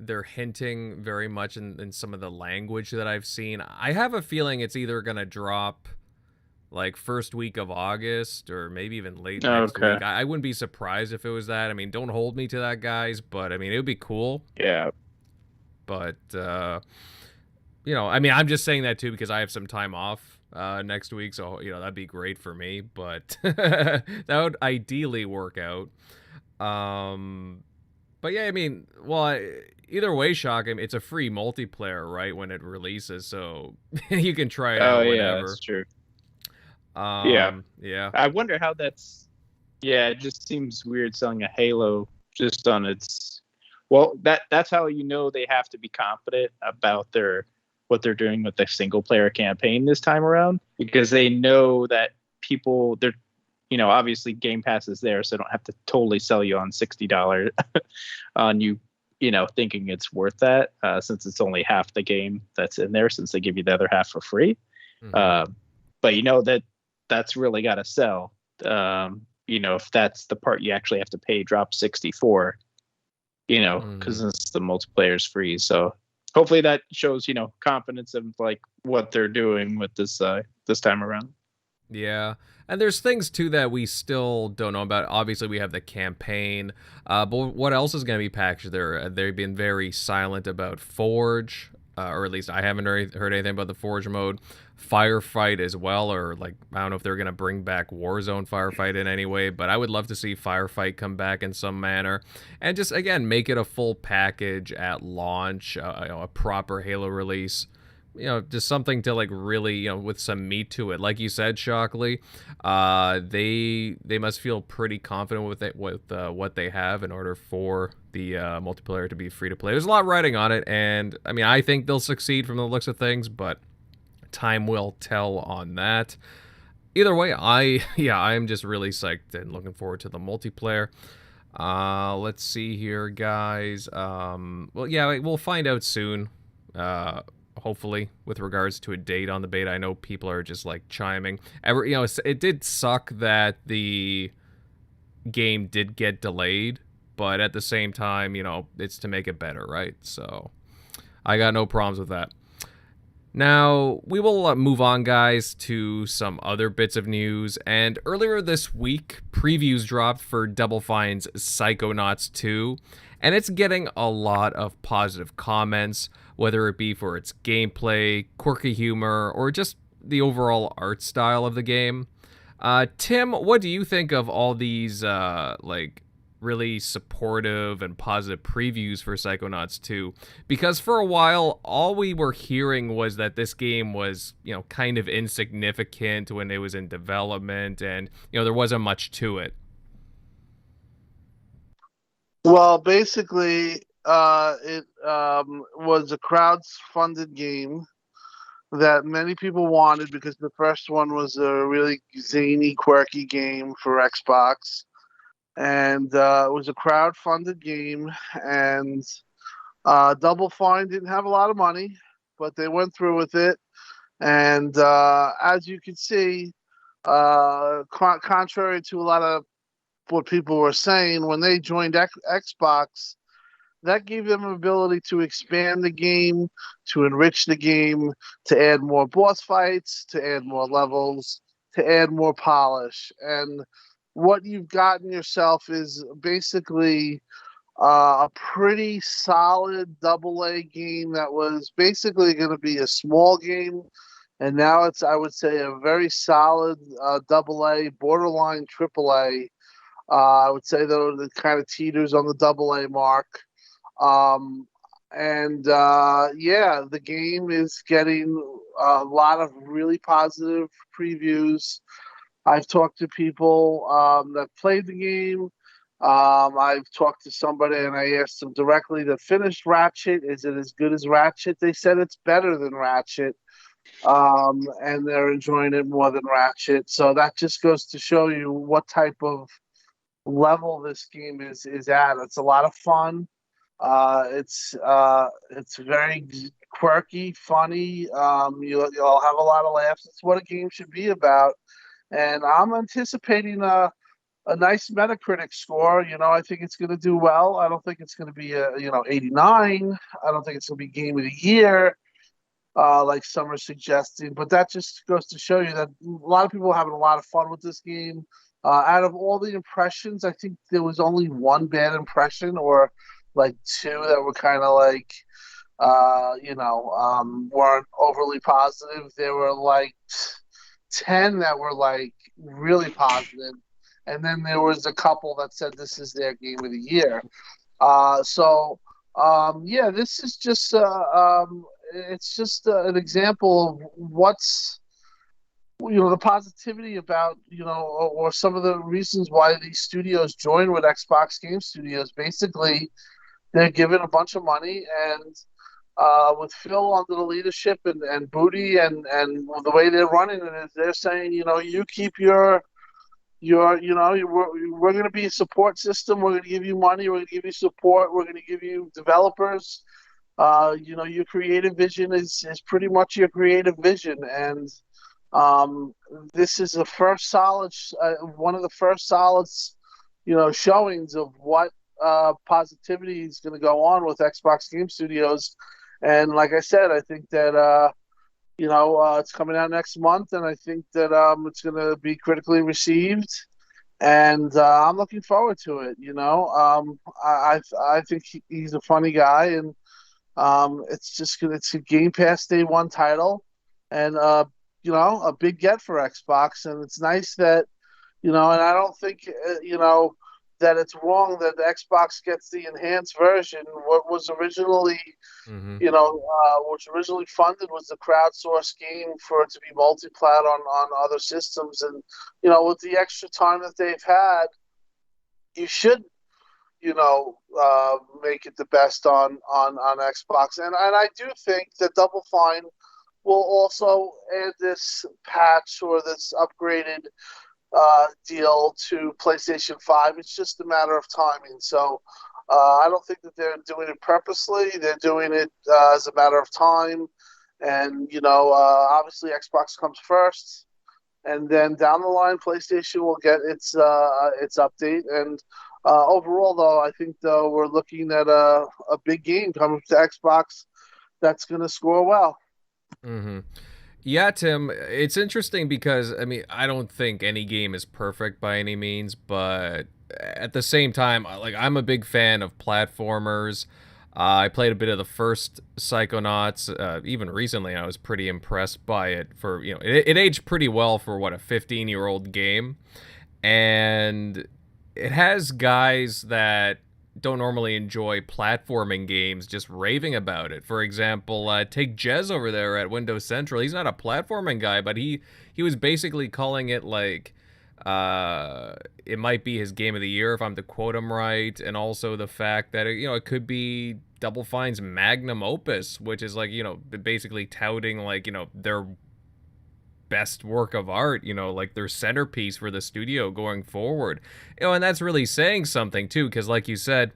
they're hinting very much in some of the language that I've seen. I have a feeling it's either gonna drop first week of August or maybe even late next week. I wouldn't be surprised if it was that. I mean, don't hold me to that, guys, but I mean, it would be cool. Yeah. But I mean, I'm just saying that too because I have some time off next week, so that'd be great for me. But that would ideally work out. But yeah, I mean, well, either way, Shock, I mean, it's a free multiplayer, right, when it releases, so you can try it out whenever. Yeah, that's true. Yeah. I wonder how that's. Yeah, it just seems weird selling a Halo just on its. Well, that's how they have to be confident about what they're doing with the single player campaign this time around, because they know that they're obviously Game Pass is there, so they don't have to totally sell you on $60 on you thinking it's worth that, since it's only half the game that's in there, since they give you the other half for free. But that's really got to sell. If that's the part you actually have to pay, drop 64, because the multiplayer's free. So hopefully that shows, confidence of what they're doing with this time around. Yeah. And there's things too that we still don't know about. Obviously we have the campaign, but what else is going to be packaged there? They've been very silent about Forge, or at least I haven't heard anything about the Forge mode. Firefight as well, or I don't know if they're going to bring back Warzone Firefight in any way, but I would love to see Firefight come back in some manner and just, again, make it a full package at launch, a proper Halo release. Just something to really, with some meat to it. Like you said, Shockley, they must feel pretty confident with what they have in order for the multiplayer to be free to play. There's a lot riding on it, and I mean, I think they'll succeed from the looks of things, but time will tell on that. Either way, I am just really psyched and looking forward to the multiplayer. Let's see here, guys. Well, yeah, we'll find out soon. Hopefully, with regards to a date on the beta. I know people are just chiming. It did suck that the game did get delayed, but at the same time, it's to make it better, right? So I got no problems with that. Now, we will move on, guys, to some other bits of news. And earlier this week, previews dropped for Double Fine's Psychonauts 2, and it's getting a lot of positive comments, whether it be for its gameplay, quirky humor, or just the overall art style of the game. Tim, what do you think of all these, really supportive and positive previews for Psychonauts 2, because for a while all we were hearing was that this game was, kind of insignificant when it was in development, and there wasn't much to it. Well, basically, it was a crowd-funded game that many people wanted because the first one was a really zany, quirky game for Xbox. And it was a crowd-funded game, and Double Fine didn't have a lot of money, but they went through with it. And as you can see, contrary to a lot of what people were saying, when they joined Xbox, that gave them an ability to expand the game, to enrich the game, to add more boss fights, to add more levels, to add more polish. And what you've gotten yourself is basically a pretty solid AA game that was basically going to be a small game, and now it's, I would say, a very solid AA, borderline AAA. I would say though it kind of teeters on the AA mark. The game is getting a lot of really positive previews. I've talked to people that played the game. I've talked to somebody and I asked them directly that finished Ratchet. Is it as good as Ratchet? They said it's better than Ratchet. And they're enjoying it more than Ratchet. So that just goes to show you what type of level this game is at. It's a lot of fun. It's very quirky, funny. You'll have a lot of laughs. It's what a game should be about. And I'm anticipating a nice Metacritic score. I think it's going to do well. I don't think it's going to be 89. I don't think it's going to be Game of the Year, like some are suggesting. But that just goes to show you that a lot of people are having a lot of fun with this game. Out of all the impressions, I think there was only one bad impression, or like two that were kind of like, weren't overly positive. There were like 10 that were like really positive, and then there was a couple that said this is their game of the year. This is just it's just an example of what's the positivity about or some of the reasons why these studios join with Xbox Game Studios. Basically, they're given a bunch of money, and with Phil under the leadership and Booty and the way they're running it is they're saying, you keep your we're going to be a support system. We're going to give you money. We're going to give you support. We're going to give you developers. Your creative vision is pretty much your creative vision. And this is the first solid, one of the first solid, showings of what positivity is going to go on with Xbox Game Studios. And like I said, I think that it's coming out next month, and I think that it's going to be critically received, and I'm looking forward to it. I think he's a funny guy, and it's a Game Pass Day One title, and a big get for Xbox, and it's nice that and I don't think that it's wrong that the Xbox gets the enhanced version. What was originally, which originally funded was the crowdsourced game for it to be multi-plat on other systems. And, with the extra time that they've had, you should, make it the best on Xbox. And I do think that Double Fine will also add this patch or this upgraded deal to PlayStation 5. It's just a matter of timing. So I don't think that they're doing it purposely. They're doing it as a matter of time. And, obviously Xbox comes first. And then down the line, PlayStation will get its update. And overall, though, I think, we're looking at a big game coming to Xbox that's going to score well. Mm-hmm. Yeah, Tim, it's interesting because, I mean, I don't think any game is perfect by any means, but at the same time, like, I'm a big fan of platformers. I played a bit of the first Psychonauts. Even recently, I was pretty impressed by it. For, it aged pretty well for what, a 15-year-old game. And it has guys that don't normally enjoy platforming games just raving about it. For example, take Jez over there at Windows Central. He's not a platforming guy, but he was basically calling it like it might be his game of the year if I'm to quote him right, and also the fact that it could be Double Fine's magnum opus, which is like basically touting like their best work of art, like their centerpiece for the studio going forward. And that's really saying something too, because like you said,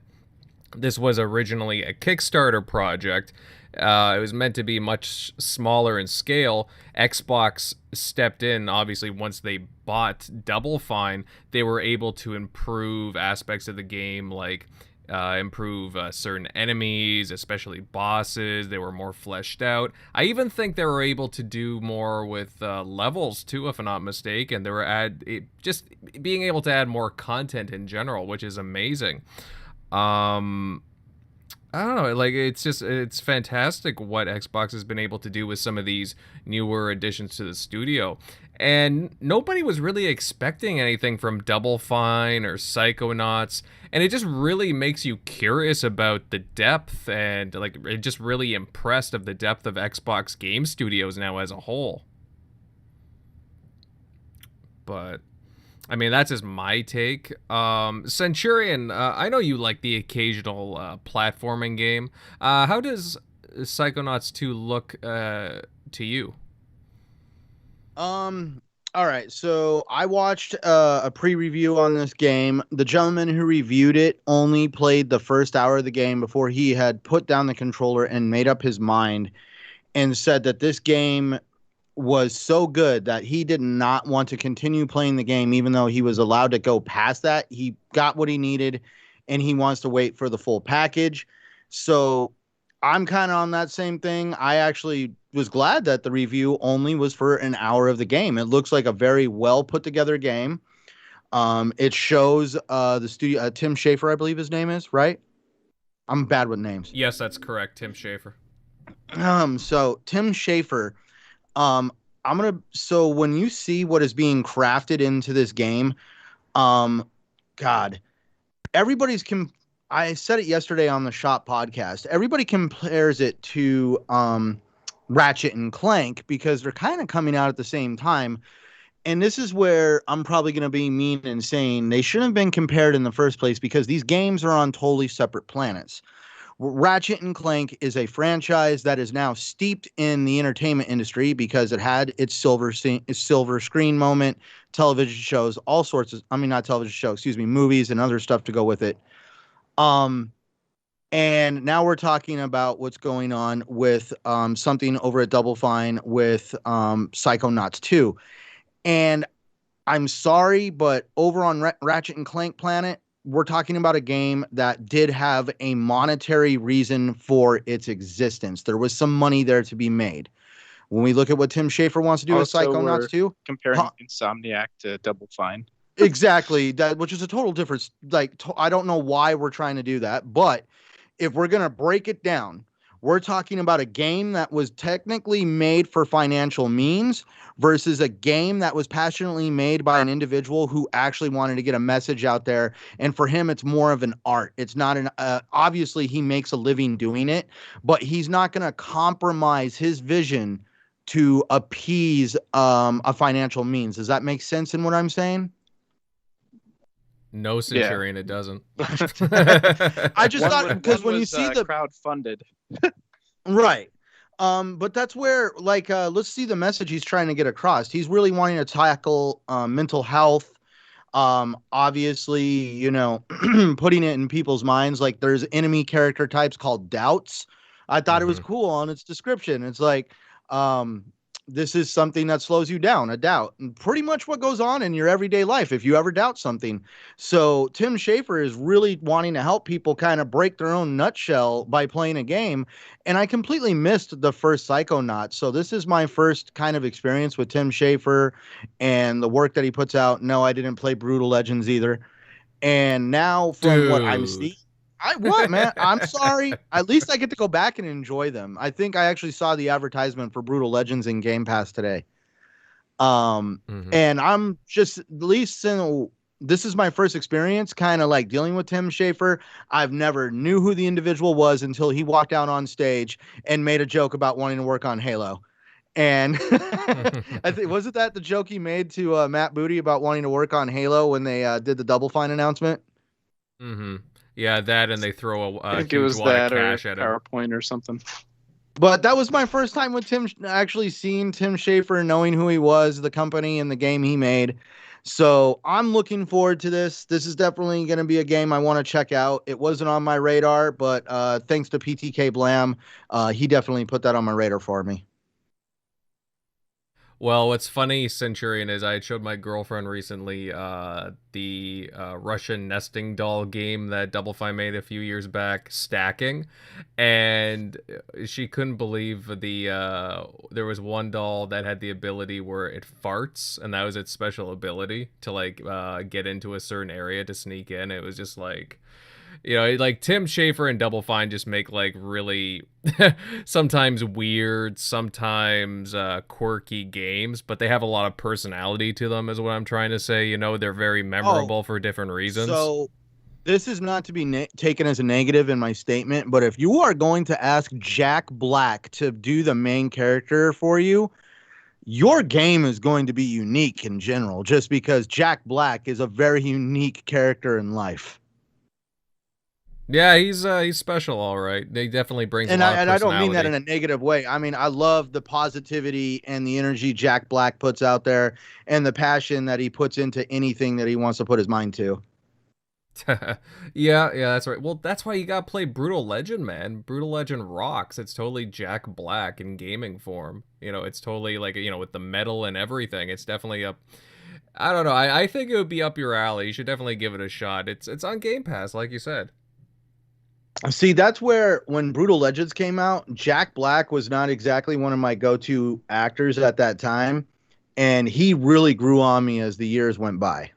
this was originally a Kickstarter project. It was meant to be much smaller in scale. Xbox stepped in, obviously, once they bought Double Fine. They were able to improve aspects of the game, like improve certain enemies, especially bosses. They were more fleshed out. I even think they were able to do more with levels too, if I'm not mistaken. They were just being able to add more content in general, which is amazing. I don't know, like it's fantastic what Xbox has been able to do with some of these newer additions to the studio. And nobody was really expecting anything from Double Fine or Psychonauts, and it just really makes you curious about the depth, and like it just really impressed of the depth of Xbox game studios now as a whole. But I mean, that's just my take. Centurion, I know you like the occasional platforming game. How does Psychonauts 2 look to you? All right, so I watched a pre-review on this game. The gentleman who reviewed it only played the first hour of the game before he had put down the controller and made up his mind, and said that this game was so good that he did not want to continue playing the game, even though he was allowed to go past that. He got what he needed, and he wants to wait for the full package. So I'm kind of on that same thing. I actually was glad that the review only was for an hour of the game. It looks like a very well put together game. It shows the studio, Tim Schafer, I believe his name is, right? I'm bad with names. Yes, that's correct, Tim Schafer. So Tim Schafer, so when you see what is being crafted into this game, God, I said it yesterday on the Shop podcast. Everybody compares it to, Ratchet and Clank because they're kind of coming out at the same time. And this is where I'm probably going to be mean and saying they shouldn't have been compared in the first place because these games are on totally separate planets. Ratchet and Clank is a franchise that is now steeped in the entertainment industry because it had its silver screen moment, television shows, all sorts of, not television shows, movies and other stuff to go with it. And now we're talking about what's going on with something over at Double Fine with Psychonauts 2. And I'm sorry, but over on Ratchet and Clank Planet, we're talking about a game that did have a monetary reason for its existence. There was some money there to be made. When we look at what Tim Schafer wants to do with Psychonauts 2, comparing Insomniac to Double Fine. Exactly, which is a total difference. Like, I don't know why we're trying to do that, but if we're going to break it down, we're talking about a game that was technically made for financial means versus a game that was passionately made by an individual who actually wanted to get a message out there. And for him, it's more of an art. It's not obviously he makes a living doing it, but he's not going to compromise his vision to appease a financial means. Does that make sense in what I'm saying? No, Centurion, yeah. It doesn't. I just thought because when you see the crowdfunded, right. But that's where, like, let's see the message he's trying to get across. He's really wanting to tackle mental health. Obviously, putting it in people's minds. Like, there's enemy character types called doubts. I thought it was cool on its description. It's like, this is something that slows you down, a doubt, and pretty much what goes on in your everyday life if you ever doubt something. So Tim Schafer is really wanting to help people kind of break their own nutshell by playing a game. And I completely missed the first Psychonauts. So this is my first kind of experience with Tim Schafer and the work that he puts out. No, I didn't play Brutal Legends either. And now from what I'm Dude. seeing, what, man? I'm sorry. At least I get to go back and enjoy them. I think I actually saw the advertisement for Brutal Legends in Game Pass today. Mhm. And I'm just, at least this is my first experience kind of like dealing with Tim Schafer. I've never knew who the individual was until he walked out on stage and made a joke about wanting to work on Halo. And I think, wasn't that the joke he made to Matt Booty about wanting to work on Halo when they did the Double Fine announcement? Yeah, that, and they throw I a think it huge was wad of that or cash at him. PowerPoint or something. But that was my first time with Tim, actually seeing Tim Schafer, knowing who he was, the company, and the game he made. So I'm looking forward to this. This is definitely going to be a game I want to check out. It wasn't on my radar, but thanks to PTK Blam, he definitely put that on my radar for me. Well, what's funny, Centurion, is I had showed my girlfriend recently the Russian nesting doll game that Double Fine made a few years back, Stacking, and she couldn't believe there was one doll that had the ability where it farts, and that was its special ability to like get into a certain area to sneak in. It was just like, like Tim Schafer and Double Fine just make like really sometimes weird, sometimes quirky games, but they have a lot of personality to them, is what I'm trying to say. They're very memorable for different reasons. So this is not to be taken as a negative in my statement, but if you are going to ask Jack Black to do the main character for you, your game is going to be unique in general, just because Jack Black is a very unique character in life. Yeah, he's special, all right. He definitely brings a lot of personality. I don't mean that in a negative way. I mean, I love the positivity and the energy Jack Black puts out there and the passion that he puts into anything that he wants to put his mind to. yeah, that's right. Well, that's why you gotta play Brutal Legend, man. Brutal Legend rocks. It's totally Jack Black in gaming form. It's totally like, with the metal and everything. It's definitely up. I don't know. I think it would be up your alley. You should definitely give it a shot. It's on Game Pass, like you said. See, that's where when Brutal Legends came out, Jack Black was not exactly one of my go-to actors at that time, and he really grew on me as the years went by.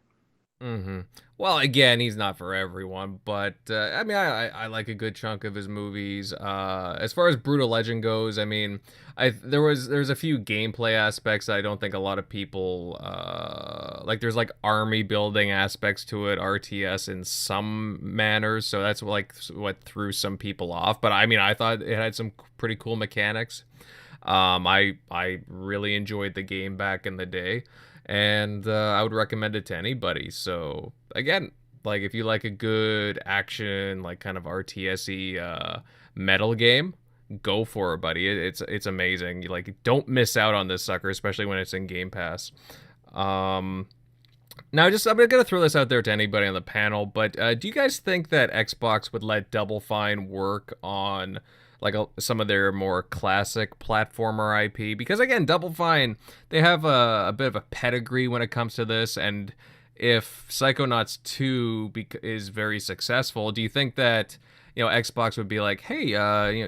Well, again, he's not for everyone, but I mean, I like a good chunk of his movies. As far as Brutal Legend goes, I mean, there's a few gameplay aspects that I don't think a lot of people like. There's like army building aspects to it, RTS in some manners, so that's like what threw some people off. But I mean, I thought it had some pretty cool mechanics. I really enjoyed the game back in the day. And I would recommend it to anybody. So again, like if you like a good action, like kind of RTS-y metal game, go for it, buddy. It's amazing. Don't miss out on this sucker, especially when it's in Game Pass. Now, I'm gonna throw this out there to anybody on the panel, but do you guys think that Xbox would let Double Fine work on like some of their more classic platformer IP? Because again, Double Fine, they have a bit of a pedigree when it comes to this, and if Psychonauts 2 is very successful, do you think that Xbox would be like, hey,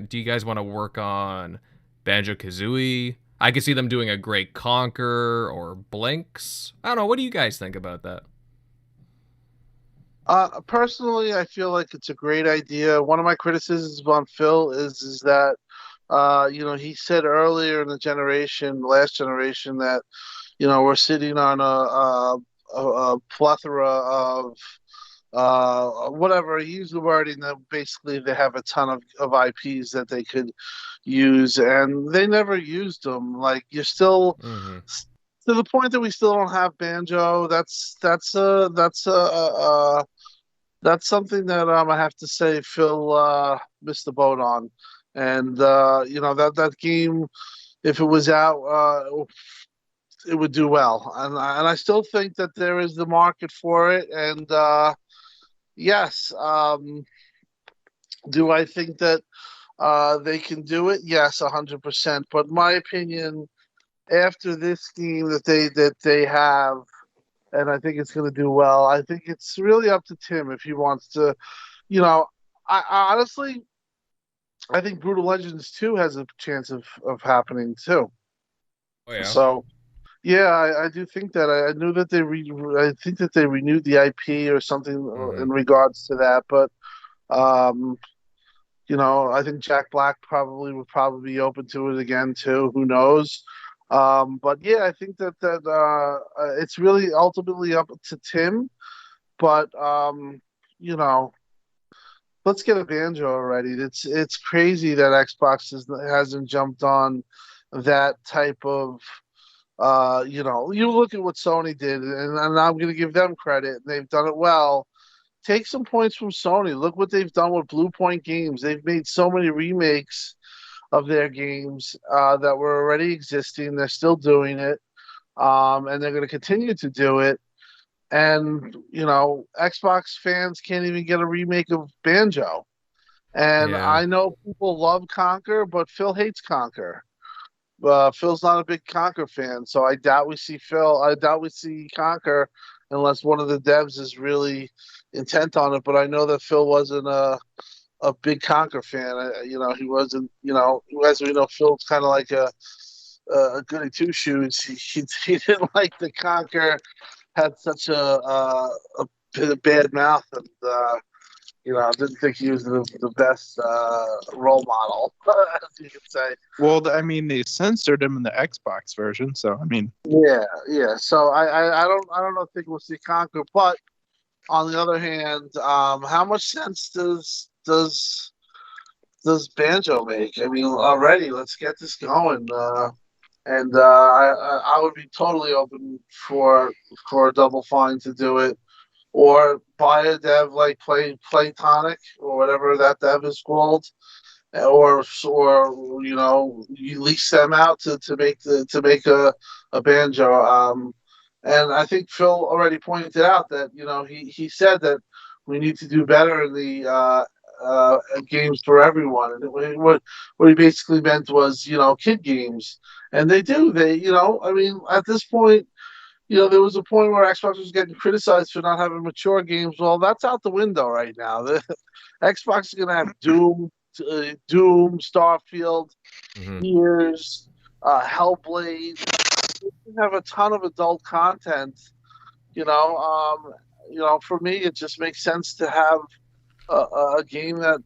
do you guys want to work on Banjo-Kazooie? I could see them doing a great Conquer or Blinks. I don't know. What do you guys think about that? Personally, I feel like it's a great idea. One of my criticisms on Phil is that he said earlier in the last generation, that we're sitting on a plethora of whatever, he used the wording that basically they have a ton of IPs that they could use, and they never used them. Like, you're still to the point that we still don't have Banjo. That's something that I have to say Phil missed the boat on. And that game, if it was out, it would do well. And I still think that there is the market for it. And yes, do I think that they can do it? Yes, 100%. But my opinion after this game that they have, and I think it's going to do well. I think it's really up to Tim if he wants to. I honestly, I think Brutal Legends 2 has a chance of happening too. Oh yeah. So, yeah, I do think that. I knew that I think that they renewed the IP or something in regards to that. But, I think Jack Black would probably be open to it again too. Who knows? But yeah, I think that it's really ultimately up to Tim. But let's get a banjo already. It's crazy that Xbox hasn't jumped on that type of. You look at what Sony did, and I'm going to give them credit. They've done it well. Take some points from Sony. Look what they've done with Blue Point Games. They've made so many remakes of their games that were already existing. They're still doing it, and they're going to continue to do it. And Xbox fans can't even get a remake of Banjo. And Yeah. I know people love Conker, but Phil hates Conker. Phil's not a big Conker fan, so I doubt we see Conker unless one of the devs is really intent on it. But I know that Phil wasn't a big Conker fan. He wasn't. As we know, Phil's kind of like a goody two shoes. He didn't like the Conker had such a bad mouth, and didn't think he was the best role model, as you could say. Well, I mean, they censored him in the Xbox version, so I mean, yeah. So I don't think we'll see Conker, but on the other hand, how much sense does Banjo make? I mean, already, let's get this going. And I would be totally open for Double Fine to do it, or buy a dev like Playtonic or whatever that dev is called, or you lease them out to make a banjo. And I think Phil already pointed out that he said that we need to do better in the games for everyone, and what he basically meant was kid games, and they do I mean at this point. There was a point where Xbox was getting criticized for not having mature games. Well, that's out the window right now. The Xbox is going to have Doom, Starfield, Gears, Hellblade. We have a ton of adult content. For me, it just makes sense to have a game that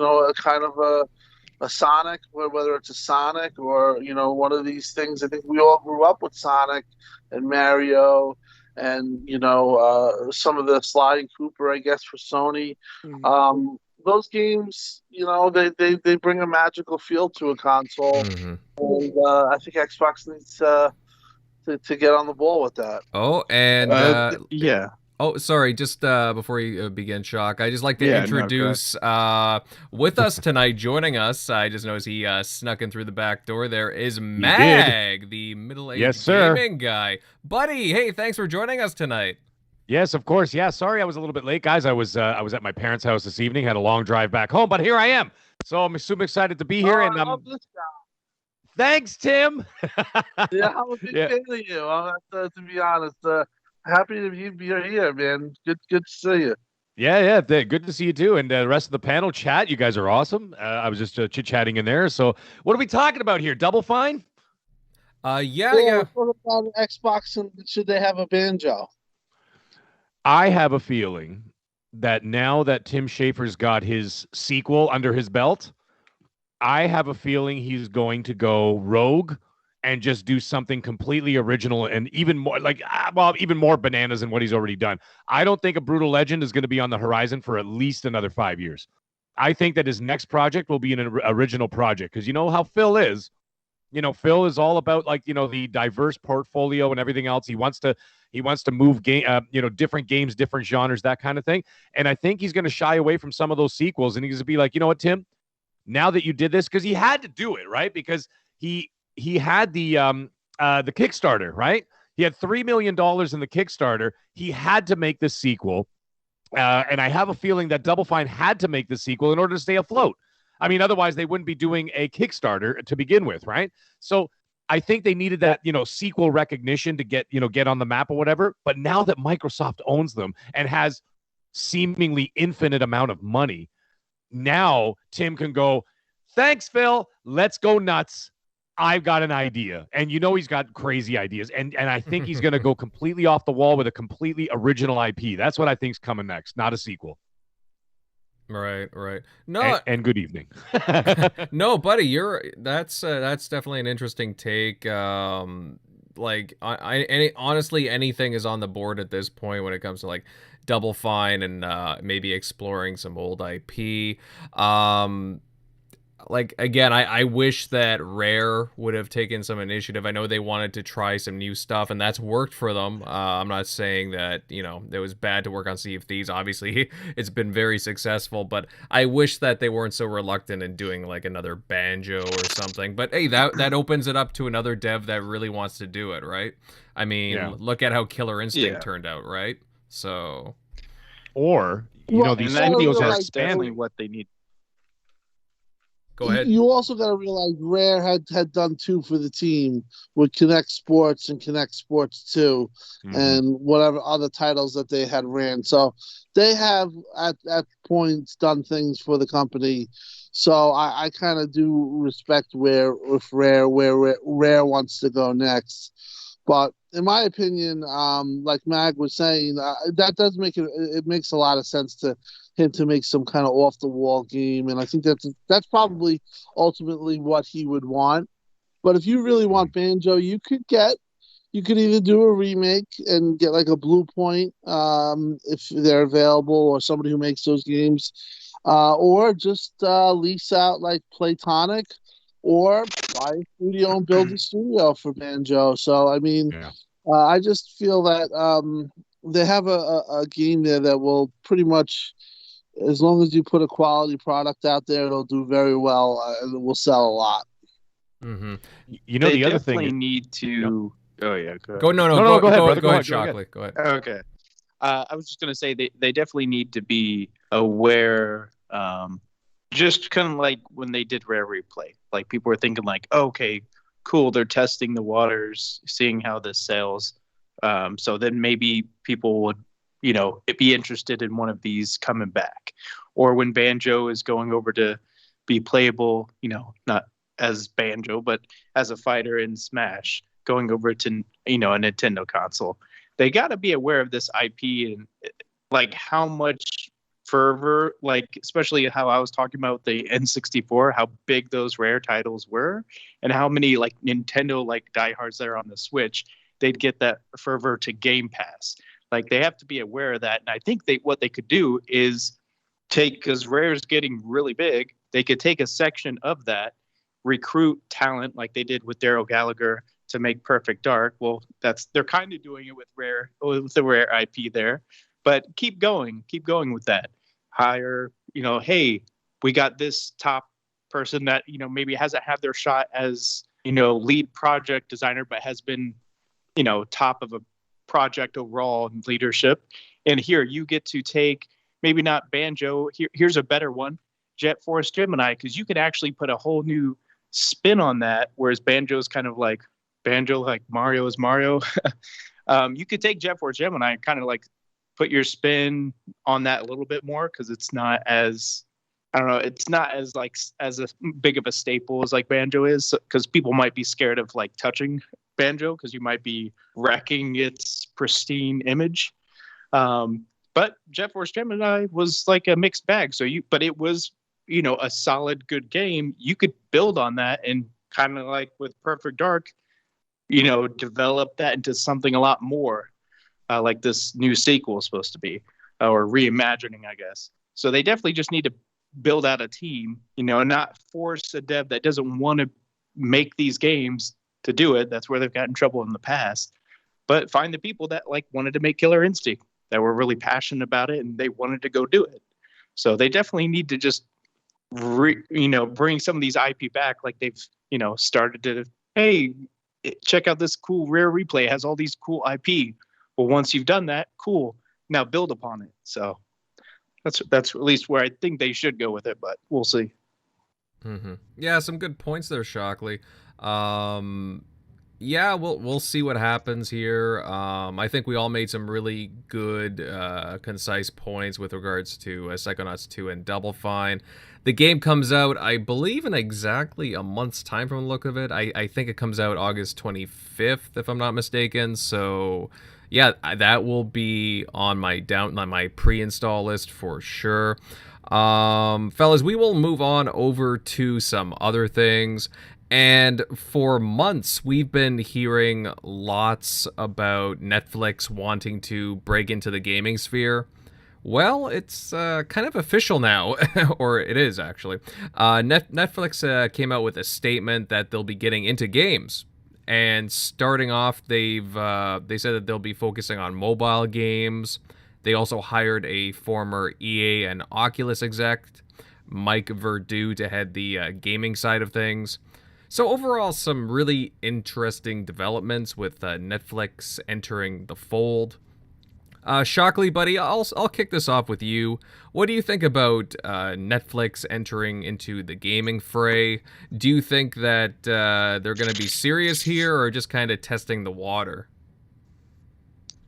a kind of a Sonic, whether it's a Sonic or one of these things. I think we all grew up with Sonic and Mario, and some of the Sly and Cooper, I guess, for Sony. Those games, they bring a magical feel to a console, and I think Xbox needs to get on the ball with that. Oh, and yeah. Oh, sorry. Just before you begin, Shock, I just like to introduce with us tonight, joining us. I just noticed he snuck in through the back door. There is Mag, the middle-aged gaming guy. Buddy, hey, thanks for joining us tonight. Yes, of course. Yeah, sorry I was a little bit late, guys. I was at my parents' house this evening. Had a long drive back home, but here I am. So I'm super excited to be here. I love this guy. Thanks, Tim. Yeah, I'm a big fan of you. To be honest. Happy to be here, man. Good to see you. Yeah, good to see you too. And the rest of the panel chat, you guys are awesome. I was just chit-chatting in there. So what are we talking about here? Double Fine? Yeah. What about Xbox, and should they have a banjo? I have a feeling that now that Tim Schafer's got his sequel under his belt, I have a feeling he's going to go rogue and just do something completely original and even more even more bananas than what he's already done. I don't think a Brutal Legend is going to be on the horizon for at least another 5 years. I think that his next project will be an original project, because you know how Phil is. Phil is all about the diverse portfolio and everything else. He wants to move different games, different genres, that kind of thing. And I think he's going to shy away from some of those sequels, and he's going to be like, you know what, Tim, now that you did this, because he had to do it, right? Because he had the Kickstarter, right? He had $3 million in the Kickstarter. He had to make this sequel. And I have a feeling that Double Fine had to make the sequel in order to stay afloat. I mean, otherwise they wouldn't be doing a Kickstarter to begin with, right? So I think they needed that, sequel recognition to get on the map or whatever. But now that Microsoft owns them and has seemingly infinite amount of money, now Tim can go, thanks, Phil. Let's go nuts. I've got an idea. And he's got crazy ideas. And I think he's going to go completely off the wall with a completely original IP. That's what I think's coming next, not a sequel. Right. No, and good evening. No, buddy, that's definitely an interesting take. Honestly, anything is on the board at this point when it comes to like Double Fine and maybe exploring some old IP. Again, I wish that Rare would have taken some initiative. I know they wanted to try some new stuff, and that's worked for them. I'm not saying that, it was bad to work on Sea of Thieves. Obviously, it's been very successful, but I wish that they weren't so reluctant in doing like another Banjo or something. But hey, that opens it up to another dev that really wants to do it, right? I mean, look at how Killer Instinct turned out, right? So, or these studios are expanding what they need. Go ahead. You also got to realize Rare had done 2 for the team with Connect Sports and Connect Sports 2 and whatever other titles that they had ran. So they have at points done things for the company. So I kind of do respect where Rare wants to go next. But in my opinion, like Mag was saying, that does make it makes a lot of sense to him to make some kind of off the wall game, and I think that's probably ultimately what he would want. But if you really want Banjo, you could either do a remake and get like a Blue Point if they're available, or somebody who makes those games, or just lease out like Playtonic, or buy a studio and build a studio for Banjo. So I mean, I just feel that they have a game there that will pretty much, as long as you put a quality product out there, it'll do very well and it will sell a lot. Mm-hmm. They the other thing definitely need to. Oh yeah, go ahead. Go ahead, brother. Shockley. Go ahead. Okay. I was just gonna say they definitely need to be aware. Just kind of like when they did Rare Replay, like people were thinking like, okay, cool, they're testing the waters, seeing how this sells. So then maybe people would, be interested in one of these coming back. Or when Banjo is going over to be playable, not as Banjo, but as a fighter in Smash, going over to, a Nintendo console. They got to be aware of this IP and like how much fervor, like especially how I was talking about the N64, how big those Rare titles were and how many like Nintendo like diehards there on the Switch, they'd get that fervor to Game Pass. Like they have to be aware of that. And I think what they could do is because Rare is getting really big, they could take a section of that, recruit talent like they did with Daryl Gallagher to make Perfect Dark. Well, they're kind of doing it with the Rare IP there, but keep going with that. Hire, hey, we got this top person that, maybe hasn't had their shot as, lead project designer, but has been, top of a project overall in leadership. And here you get to take maybe not Banjo. Here's a better one, Jet Force Gemini, because you can actually put a whole new spin on that. Whereas Banjo is kind of like Banjo, like Mario is Mario. You could take Jet Force Gemini and kind of like put your spin on that a little bit more, because it's not as, I don't know, it's not as like as a big of a staple as like Banjo is, because people might be scared of like touching Banjo because you might be wrecking its pristine image. But Jet Force Gemini was like a mixed bag. But it was, a solid, good game. You could build on that and kind of like with Perfect Dark, develop that into something a lot more, like this new sequel is supposed to be, or reimagining, I guess. So they definitely just need to build out a team, and not force a dev that doesn't want to make these games to do it. That's where they've gotten in trouble in the past. But find the people that like wanted to make Killer Instinct, that were really passionate about it and they wanted to go do it. So they definitely need to just, bring some of these IP back, like they've, started to, hey, check out this cool Rare Replay. It has all these cool IP. Well, once you've done that, cool. Now build upon it. So that's at least where I think they should go with it, but we'll see. Mm-hmm. Yeah, some good points there, Shockley. Yeah, we'll see what happens here. I think we all made some really good, concise points with regards to Psychonauts 2 and Double Fine. The game comes out, I believe, in exactly a month's time from the look of it. I think it comes out August 25th, if I'm not mistaken. So, yeah, that will be on my pre-install list for sure. Fellas, we will move on over to some other things. And for months, we've been hearing lots about Netflix wanting to break into the gaming sphere. Well, it's kind of official now, or it is actually. Netflix came out with a statement that they'll be getting into games. And starting off, they said that they'll be focusing on mobile games. They also hired a former EA and Oculus exec, Mike Verdu, to head the gaming side of things. So overall, some really interesting developments with Netflix entering the fold. Shockley, buddy, I'll kick this off with you. What do you think about Netflix entering into the gaming fray? Do you think that they're going to be serious here, or just kind of testing the water?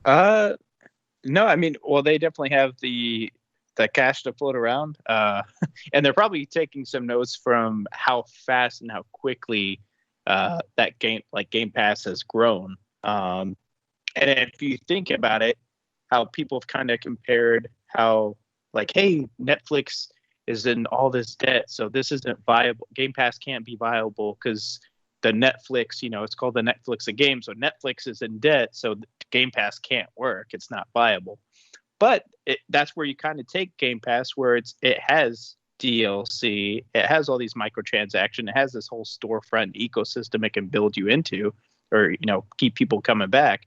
No, I mean, well, they definitely have the cash to float around, and they're probably taking some notes from how fast and how quickly that Game Pass has grown. And if you think about it, how people have kind of compared how, like, hey, Netflix is in all this debt, so this isn't viable. Game Pass can't be viable because the Netflix, it's called the Netflix of games, so Netflix is in debt, so Game Pass can't work. It's not viable. But that's where you kind of take Game Pass, where it has DLC, it has all these microtransactions, it has this whole storefront ecosystem it can build you into, or keep people coming back.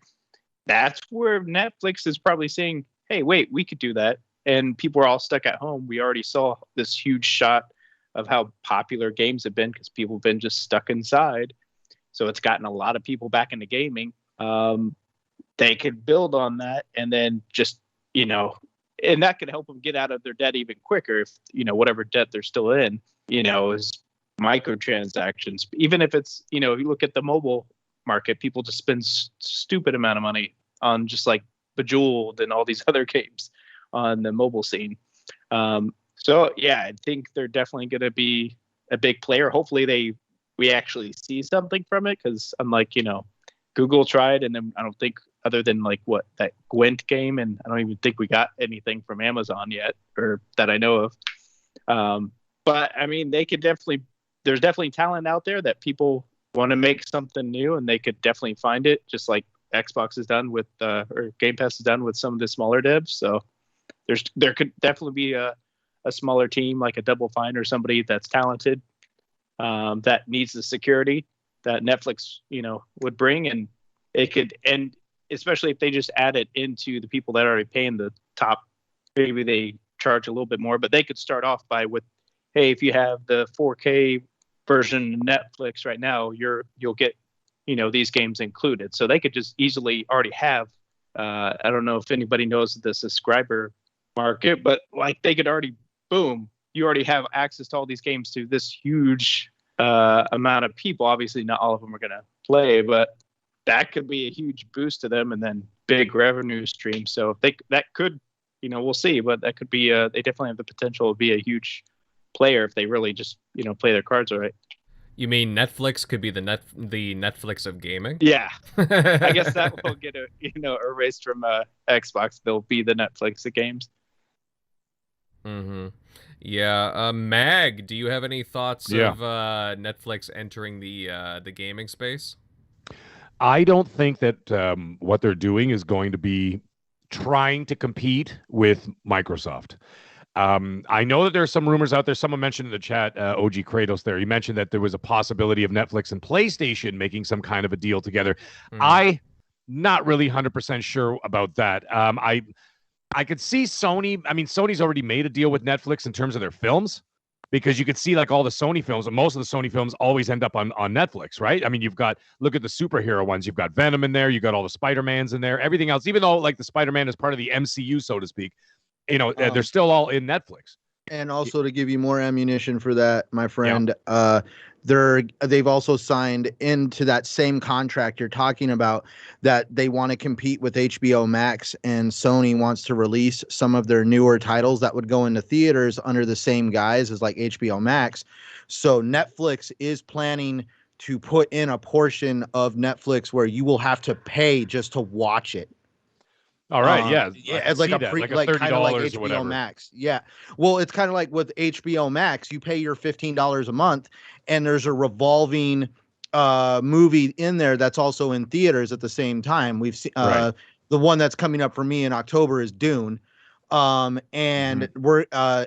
That's where Netflix is probably saying, "Hey, wait, we could do that." And people are all stuck at home. We already saw this huge shot of how popular games have been because people have been just stuck inside. So it's gotten a lot of people back into gaming. They could build on that, and then just and that could help them get out of their debt even quicker if, whatever debt they're still in, is microtransactions. Even if it's, if you look at the mobile market, people just spend stupid amount of money on just like Bejeweled and all these other games on the mobile scene. So, yeah, I think they're definitely going to be a big player. Hopefully we actually see something from it because unlike, Google tried, and then I don't think other than that Gwent game, and I don't even think we got anything from Amazon yet, or that I know of. But I mean, there's definitely talent out there that people want to make something new, and they could definitely find it, just like Xbox has done with, or Game Pass has done with some of the smaller devs. So there could definitely be a smaller team like a Double Fine or somebody that's talented, that needs the security that Netflix, would bring, and it could, and especially if they just add it into the people that are already paying the top, maybe they charge a little bit more, but they could start off with, hey, if you have the 4K version of Netflix right now, you'll get, these games included. So they could just easily already have, I don't know if anybody knows the subscriber market, but they could already, boom, you already have access to all these games to this huge amount of people. Obviously not all of them are going to play, but that could be a huge boost to them, and then big revenue stream. So that could, we'll see, but that could be they definitely have the potential to be a huge player if they really just, play their cards right. You mean Netflix could be the Netflix of gaming? Yeah. I guess that will get erased from Xbox. They'll be the Netflix of games. Mm-hmm. Yeah. Mag, do you have any thoughts of Netflix entering the gaming space? I don't think that what they're doing is going to be trying to compete with Microsoft. I know that there are some rumors out there. Someone mentioned in the chat, OG Kratos there, he mentioned that there was a possibility of Netflix and PlayStation making some kind of a deal together. I not really 100% sure about that. I could see Sony. I mean, Sony's already made a deal with Netflix in terms of their films, because you could see all the Sony films, and most of the Sony films always end up on Netflix, right? I mean, look at the superhero ones. You've got Venom in there. You've got all the Spider-Mans in there. Everything else, even though the Spider-Man is part of the MCU, so to speak, they're still all in Netflix. And also to give you more ammunition for that, my friend, they've also signed into that same contract you're talking about that they want to compete with HBO Max, and Sony wants to release some of their newer titles that would go into theaters under the same guise as like HBO Max. So Netflix is planning to put in a portion of Netflix where you will have to pay just to watch it. All right, yeah, as like a that, pre, like like kind of like $30 or HBO whatever. Max. Yeah, well, it's kind of like with HBO Max, you pay your $15 a month, and there's a revolving movie in there that's also in theaters at the same time. We've seen Right. the one that's coming up for me in October is Dune. And we're I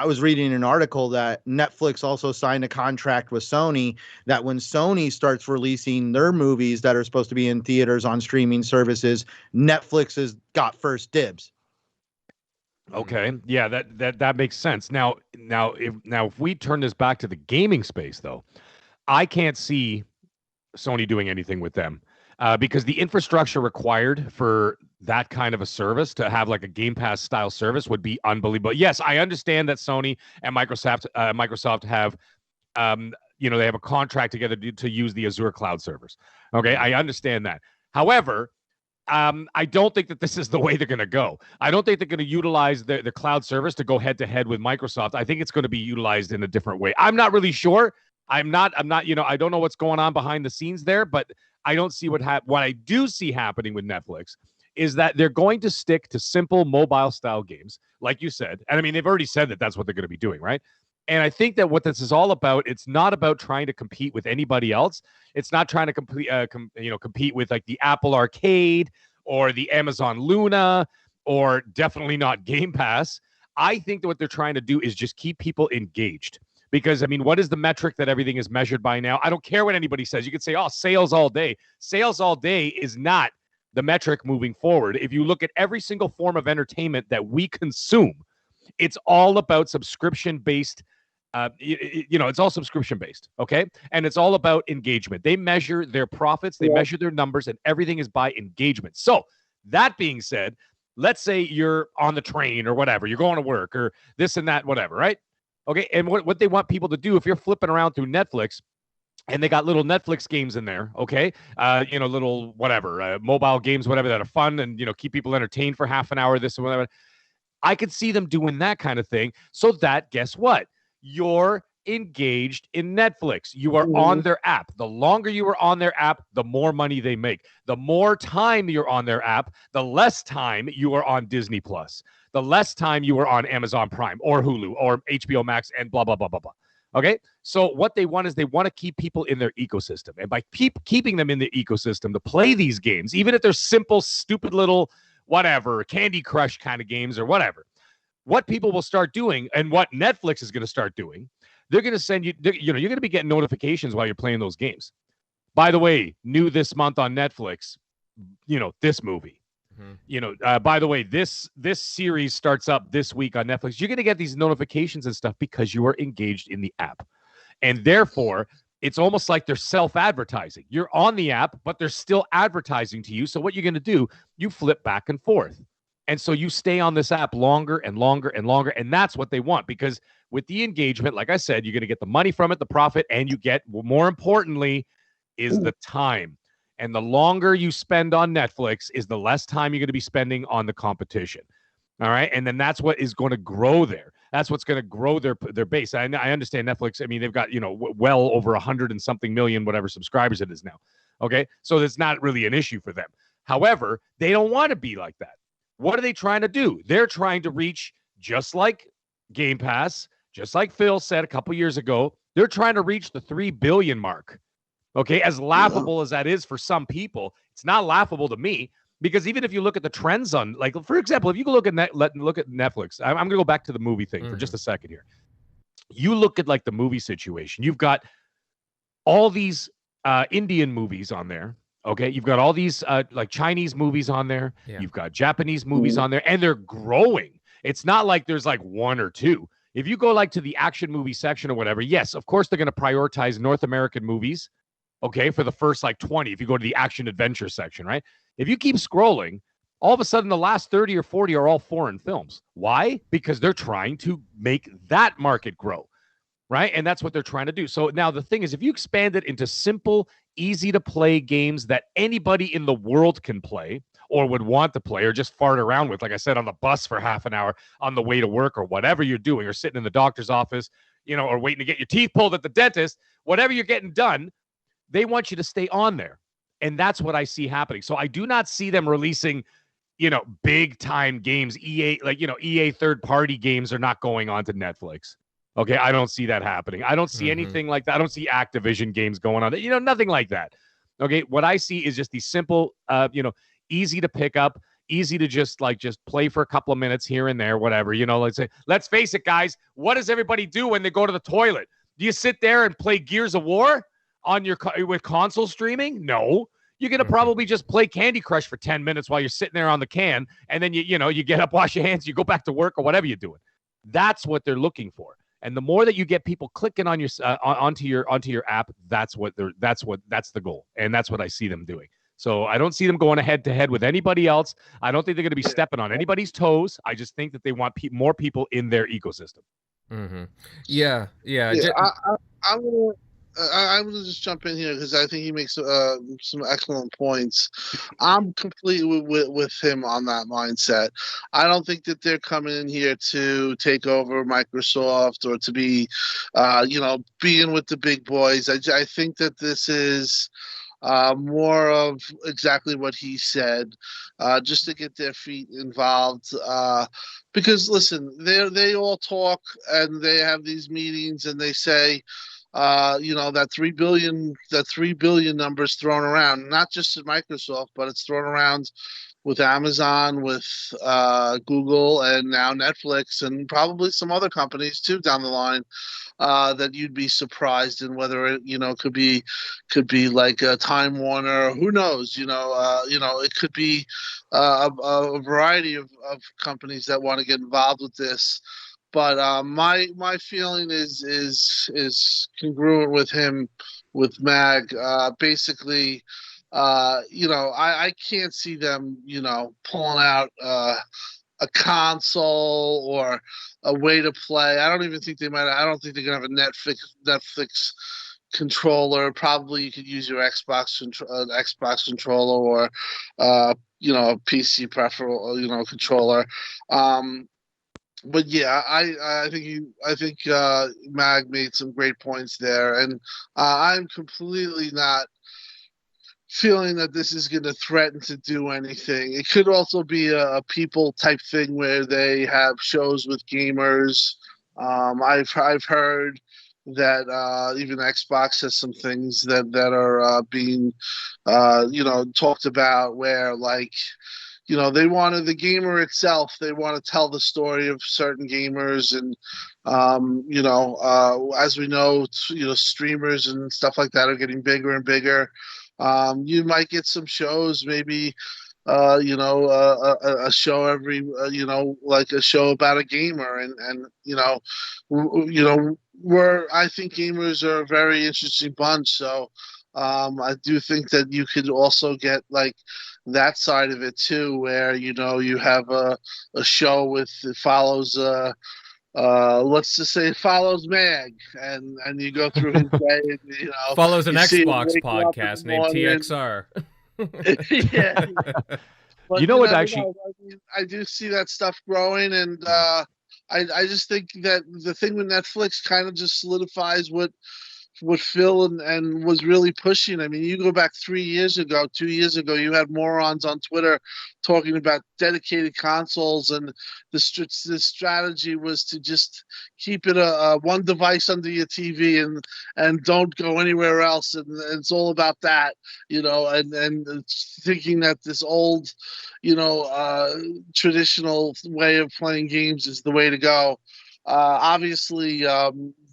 was reading an article that Netflix also signed a contract with Sony that when Sony starts releasing their movies that are supposed to be in theaters on streaming services, Netflix has got first dibs. Okay, yeah, that makes sense. Now if we turn this back to the gaming space, though, I can't see Sony doing anything with them because the infrastructure required for that kind of a service to have like a Game Pass style service would be unbelievable. Yes, I understand that Sony and Microsoft have, they have a contract together to use the Azure cloud servers. Okay, I understand that. However, I don't think that this is the way they're going to go. I don't think they're going to utilize the cloud service to go head to head with Microsoft. I think it's going to be utilized in a different way. I'm not really sure. I'm not, I don't know what's going on behind the scenes there, but I don't see what I do see happening with Netflix is that they're going to stick to simple mobile style games, like you said. And I mean, they've already said that that's what they're going to be doing, right? And I think that what this is all about, it's not about trying to compete with anybody else. It's not trying to compete with like the Apple Arcade or the Amazon Luna or definitely not Game Pass. I think that what they're trying to do is just keep people engaged. Because, I mean, what is the metric that everything is measured by now? I don't care what anybody says. You could say, oh, sales all day. Sales all day is not the metric moving forward. If you look at every single form of entertainment that we consume, it's all about subscription-based. It's all subscription-based, okay? And it's all about engagement. They measure their profits, they measure their numbers, and everything is by engagement. So, that being said, let's say you're on the train or whatever, you're going to work or this and that, whatever, right? Okay, and what they want people to do, if you're flipping around through Netflix, and they got little Netflix games in there, okay? Little whatever, mobile games, whatever, that are fun and, keep people entertained for half an hour, this and whatever. I could see them doing that kind of thing so that, guess what? You're engaged in Netflix. You are on their app. The longer you are on their app, the more money they make. The more time you're on their app, the less time you are on Disney Plus. The less time you are on Amazon Prime or Hulu or HBO Max and blah, blah, blah, blah, blah. Okay? So what they want is they want to keep people in their ecosystem. And by keeping them in the ecosystem to play these games, even if they're simple, stupid little whatever, Candy Crush kind of games or whatever, what people will start doing and what Netflix is going to start doing, they're going to send you, you're going to be getting notifications while you're playing those games. By the way, new this month on Netflix, this movie. By the way, this series starts up this week on Netflix. You're going to get these notifications and stuff because you are engaged in the app. And therefore, it's almost like they're self-advertising. You're on the app, but they're still advertising to you. So what you're going to do, you flip back and forth. And so you stay on this app longer and longer and longer. And that's what they want, because with the engagement, like I said, you're going to get the money from it, the profit, and you get, more importantly, is the time. And the longer you spend on Netflix is the less time you're going to be spending on the competition. All right. And then that's what is going to grow there. That's what's going to grow their base. I understand Netflix. I mean, they've got, well over 100 and something million, whatever subscribers it is now. Okay. So it's not really an issue for them. However, they don't want to be like that. What are they trying to do? They're trying to reach, just like Game Pass, just like Phil said a couple years ago, they're trying to reach the 3 billion mark. Okay, as laughable as that is for some people, it's not laughable to me, because even if you look at the trends on, like, for example, if you look at Netflix, I'm going to go back to the movie thing for just a second here. You look at like the movie situation. You've got all these Indian movies on there. Okay, you've got all these like Chinese movies on there. Yeah. You've got Japanese movies on there, and they're growing. It's not like there's like one or two. If you go like to the action movie section or whatever, yes, of course they're going to prioritize North American movies. Okay, for the first like 20, if you go to the action adventure section, right? If you keep scrolling, All of a sudden, the last 30 or 40 are all foreign films. Why? Because they're trying to make that market grow, right? And that's what they're trying to do. So now the thing is, if you expand it into simple, easy to play games that anybody in the world can play or would want to play or just fart around with, like I said, on the bus for half an hour on the way to work or whatever you're doing, or sitting in the doctor's office, or waiting to get your teeth pulled at the dentist, whatever you're getting done, they want you to stay on there. And that's what I see happening. So I do not see them releasing big time games. EA third party games are not going on to Netflix. Okay. I don't see that happening. I don't see anything like that. I don't see Activision games going on. Nothing like that. Okay. What I see is just these simple, easy to pick up, easy to just play for a couple of minutes here and there, whatever, let's face it, guys. What does everybody do when they go to the toilet? Do you sit there and play Gears of War with console streaming? No. You're going to probably just play Candy Crush for 10 minutes while you're sitting there on the can. And then, you get up, wash your hands, you go back to work or whatever you're doing. That's what they're looking for. And the more that you get people clicking on your onto your app, that's the goal. And that's what I see them doing. So I don't see them going head to head with anybody else. I don't think they're going to be stepping on anybody's toes. I just think that they want more people in their ecosystem. Mm-hmm. Yeah. I'm gonna just jump in here because I think he makes some excellent points. I'm completely with him on that mindset. I don't think that they're coming in here to take over Microsoft or to be, being with the big boys. I think that this is more of exactly what he said, just to get their feet involved. Because listen, they all talk and they have these meetings and they say, that 3 billion numbers thrown around, not just at Microsoft, but it's thrown around with Amazon, with Google, and now Netflix, and probably some other companies too down the line. That you'd be surprised in whether it, could be like a Time Warner. Who knows? It could be a variety of companies that want to get involved with this. But my feeling is congruent with him, with Mag. Basically, I can't see them, pulling out a console or a way to play. I don't even think they might. I don't think they're gonna have a Netflix controller. Probably you could use your Xbox controller or a PC preferable controller. But yeah, I think Mag made some great points there, and I'm completely not feeling that this is going to threaten to do anything. It could also be a people type thing where they have shows with gamers. I've heard that even Xbox has some things that are being talked about where they wanted the gamer itself. They want to tell the story of certain gamers, and as we know, streamers and stuff like that are getting bigger and bigger. You might get some shows, maybe a show every like a show about a gamer, and where I think gamers are a very interesting bunch. So I do think that you could also get that side of it too, where you have a show it follows let's just say it follows Mag, and you go through his day, and, follows an you see him Xbox waking up in podcast the named morning. TXR. Yeah. But You know what, never actually- know. I mean, I do see that stuff growing, and I just think that the thing with Netflix kind of just solidifies what Phil and was really pushing. I mean, you go back 2 years ago, you had morons on Twitter talking about dedicated consoles, and the strategy was to just keep it a one device under your TV and don't go anywhere else, and it's all about that, and thinking that this old, traditional way of playing games is the way to go. Obviously,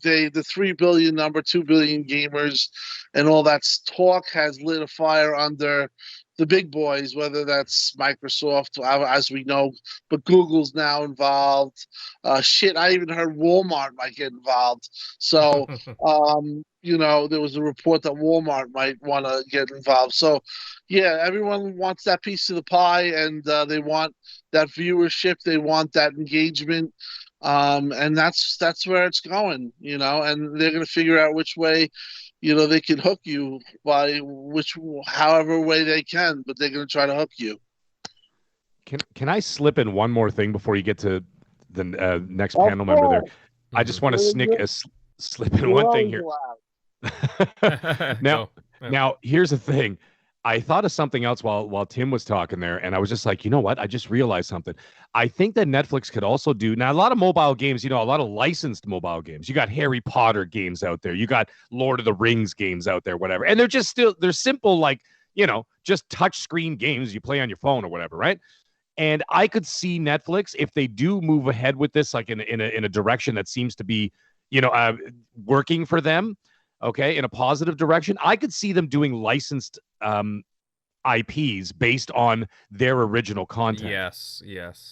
the 3 billion number, 2 billion gamers, and all that talk has lit a fire under the big boys, whether that's Microsoft, as we know, but Google's now involved. I even heard Walmart might get involved. So, there was a report that Walmart might want to get involved. So, yeah, everyone wants that piece of the pie, and they want that viewership, they want that engagement, and that's where it's going, and they're going to figure out which way they can hook you by however way they can, but they're going to try to hook you. Can I slip in one more thing before you get to the next panel member there? I just want to slip in one thing here. Now, here's the thing. I thought of something else while Tim was talking there, and I was just like, you know what? I just realized something. I think that Netflix could also do now a lot of mobile games, a lot of licensed mobile games. You got Harry Potter games out there. You got Lord of the Rings games out there, whatever. And they're simple, like, just touch screen games you play on your phone or whatever, right? And I could see Netflix, if they do move ahead with this, like in a direction that seems to be, working for them, okay, in a positive direction, I could see them doing licensed IPs based on their original content. Yes.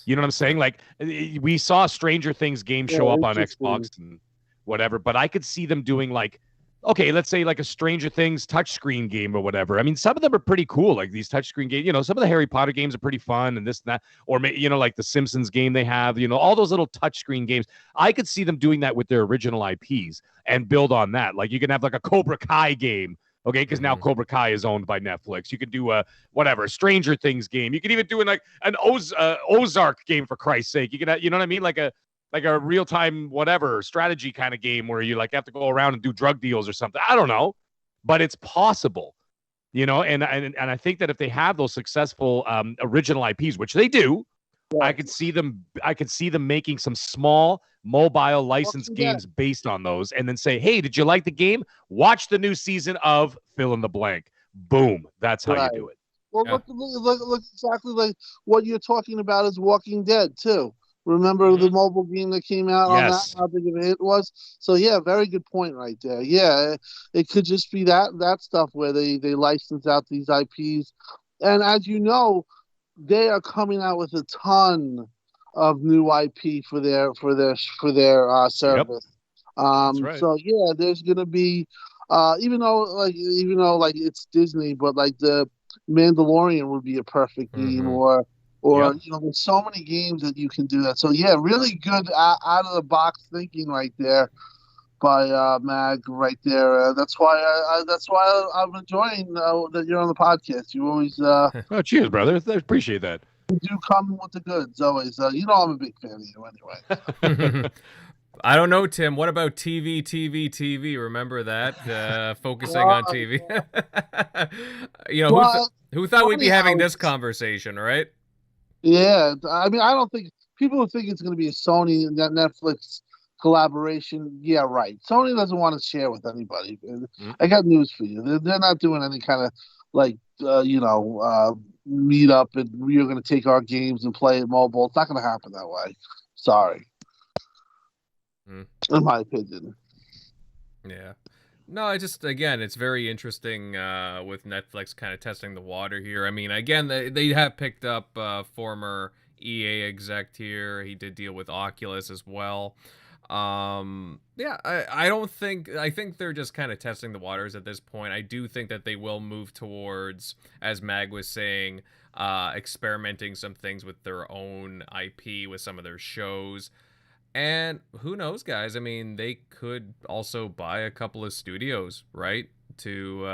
You know what I'm saying? Like, we saw Stranger Things games show up on Xbox and whatever, but I could see them doing, like, okay, let's say like a Stranger Things touchscreen game or whatever. I mean, some of them are pretty cool, like these touchscreen games. Some of the Harry Potter games are pretty fun and this and that. Or, like the Simpsons game they have, all those little touchscreen games. I could see them doing that with their original IPs and build on that. Like, you can have like a Cobra Kai game, okay, because now Cobra Kai is owned by Netflix. You could do a Stranger Things game. You could even do an Ozark game, for Christ's sake. You could, you know what I mean? Like a real-time strategy kind of game where you like have to go around and do drug deals or something. I don't know, but it's possible, and I think that if they have those successful original IPs, which they do, I could see them making some small mobile licensed games based on those, and then say, hey, did you like the game? Watch the new season of fill in the blank. Boom. That's how you do it. Well, look exactly like what you're talking about is Walking Dead too. Remember the mobile game that came out on that? How big of a hit it was? So, yeah, very good point right there. Yeah, it could just be that stuff where they license out these IPs. And as you know, they are coming out with a ton of new IP for their service. Yep. That's right. So, yeah, there's going to be, even though it's Disney, but like the Mandalorian would be a perfect game, or there's so many games that you can do that. So yeah, really good out of the box thinking right there by Mag right there. That's why I'm enjoying that you're on the podcast. You always oh, cheers, brother. I appreciate that. You do come with the goods always. I'm a big fan of you anyway. I don't know, Tim. What about TV? Remember that? Focusing on TV. Who thought we'd be having this conversation, right? Yeah, I mean, I don't think people think it's going to be a Sony and Netflix collaboration. Yeah, right. Sony doesn't want to share with anybody. I got news for you. They're not doing any kind of like meet up and you're going to take our games and play it mobile. It's not going to happen that way. Sorry, in my opinion. Yeah. No, it's very interesting with Netflix kind of testing the water here. I mean, again, they have picked up former EA exec here. He did deal with Oculus as well. I think they're just kind of testing the waters at this point. I do think that they will move towards, as Mag was saying, experimenting some things with their own IP with some of their shows. And who knows, guys? I mean, they could also buy a couple of studios, right? To,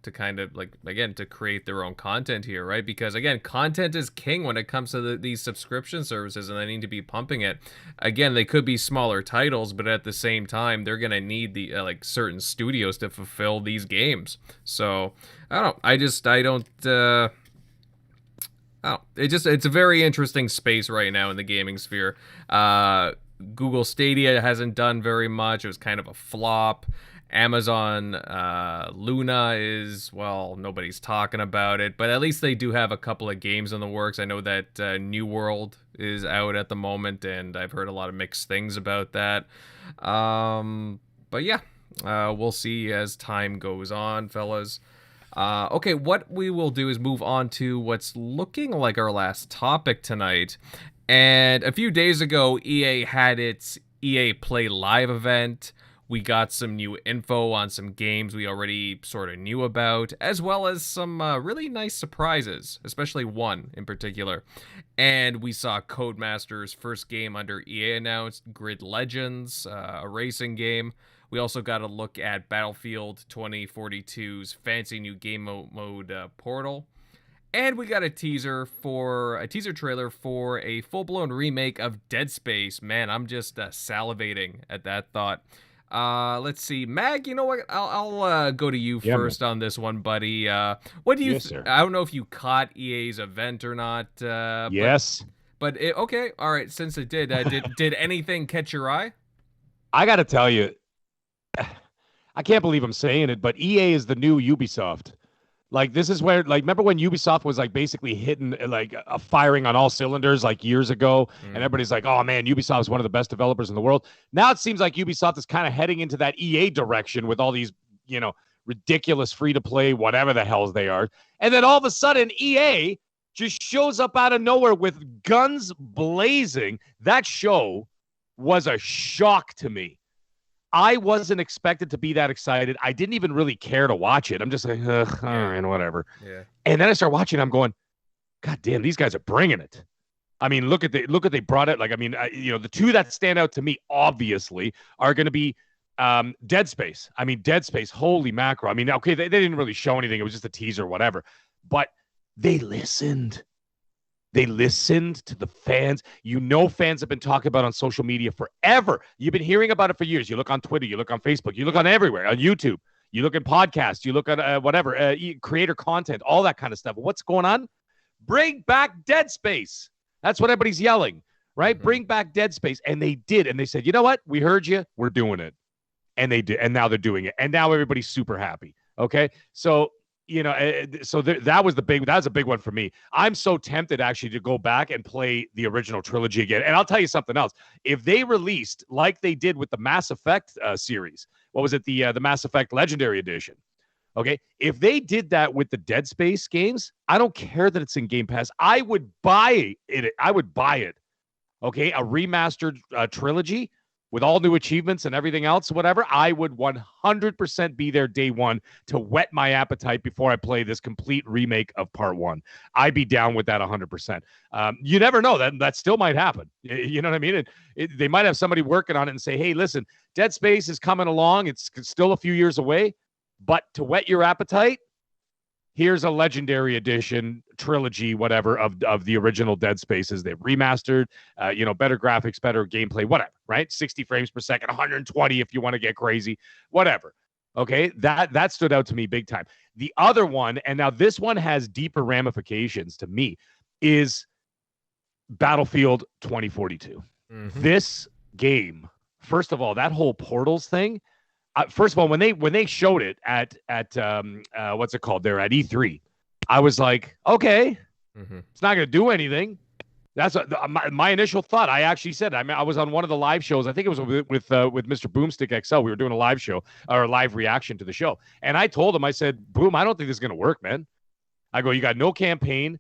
to kind of like, again, to create their own content here, right? Because again, content is king when it comes to these subscription services and they need to be pumping it. Again, they could be smaller titles, but at the same time, they're going to need the certain studios to fulfill these games. So I don't know. It's a very interesting space right now in the gaming sphere. Google Stadia hasn't done very much. It was kind of a flop. Amazon Luna is, well, nobody's talking about it, but at least they do have a couple of games in the works. I know that New World is out at the moment, and I've heard a lot of mixed things about that. But yeah, we'll see as time goes on, fellas. Okay, what we will do is move on to what's looking like our last topic tonight. And a few days ago, EA had its EA Play Live event. We got some new info on some games we already sort of knew about, as well as some really nice surprises, especially one in particular. And we saw Codemaster's first game under EA announced, Grid Legends, a racing game. We also got a look at Battlefield 2042's fancy new game mode Portal. And we got a teaser trailer for a full-blown remake of Dead Space. Man, I'm just salivating at that thought. Let's see, Mag. You know what? I'll go to you first on this one, buddy. What do you? I don't know if you caught EA's event or not. Yes. But okay, all right. Since it did, did anything catch your eye? I got to tell you, I can't believe I'm saying it, but EA is the new Ubisoft. Like, this is where, like, remember when Ubisoft was, like, basically hitting, like, a firing on all cylinders, like, years ago? And everybody's like, oh, man, Ubisoft is one of the best developers in the world. Now it seems like Ubisoft is kind of heading into that EA direction with all these, you know, ridiculous free-to-play, whatever the hells they are. And then all of a sudden, EA just shows up out of nowhere with guns blazing. That show was a shock to me. I wasn't expected to be that excited. I didn't even really care to watch it. I'm just like, all right, whatever. Yeah. And then I start watching. I'm going, God damn, these guys are bringing it. I mean, look at they brought it. Like, I mean, you know, the two that stand out to me obviously are going to be Dead Space. I mean, Dead Space. Holy mackerel. I mean, okay, they didn't really show anything. It was just a teaser, whatever. But they listened. They listened to the fans. You know, fans have been talking about on social media forever. You've been hearing about it for years. You look on Twitter, you look on Facebook, you look on everywhere, on YouTube, you look at podcasts, you look at whatever, creator content, all that kind of stuff. What's going on? Bring back Dead Space. That's what everybody's yelling, right? Mm-hmm. Bring back Dead Space. And they did. And they said, you know what? We heard you. We're doing it. And they did. And now they're doing it. And now everybody's super happy. Okay. So, you know, that was a big one for me. I'm so tempted actually to go back and play the original trilogy again. And I'll tell you something else. If they released, like they did with the Mass Effect series, what was it? The Mass Effect Legendary Edition. Okay. If they did that with the Dead Space games, I don't care that it's in Game Pass. I would buy it. I would buy it. Okay. A remastered trilogy with all new achievements and everything else, whatever, I would 100% be there day one to whet my appetite before I play this complete remake of part one. I'd be down with that 100%. You never know. That still might happen. You know what I mean? They might have somebody working on it and say, hey, listen, Dead Space is coming along. It's still a few years away. But to whet your appetite, here's a legendary edition trilogy, whatever, of the original Dead Spaces. They've remastered, you know, better graphics, better gameplay, whatever, right? 60 frames per second, 120 if you want to get crazy, whatever. Okay, that stood out to me big time. The other one, and now this one has deeper ramifications to me, is Battlefield 2042. Mm-hmm. This game, first of all, that whole Portals thing, first of all, when they showed it at what's it called there at E3, I was like, okay, It's not going to do anything. That's my initial thought. I actually said, I was on one of the live shows. I think it was with Mr. Boomstick XL. We were doing a live show or a live reaction to the show, and I told him, I said, Boom, I don't think this is going to work, man. I go, you got no campaign.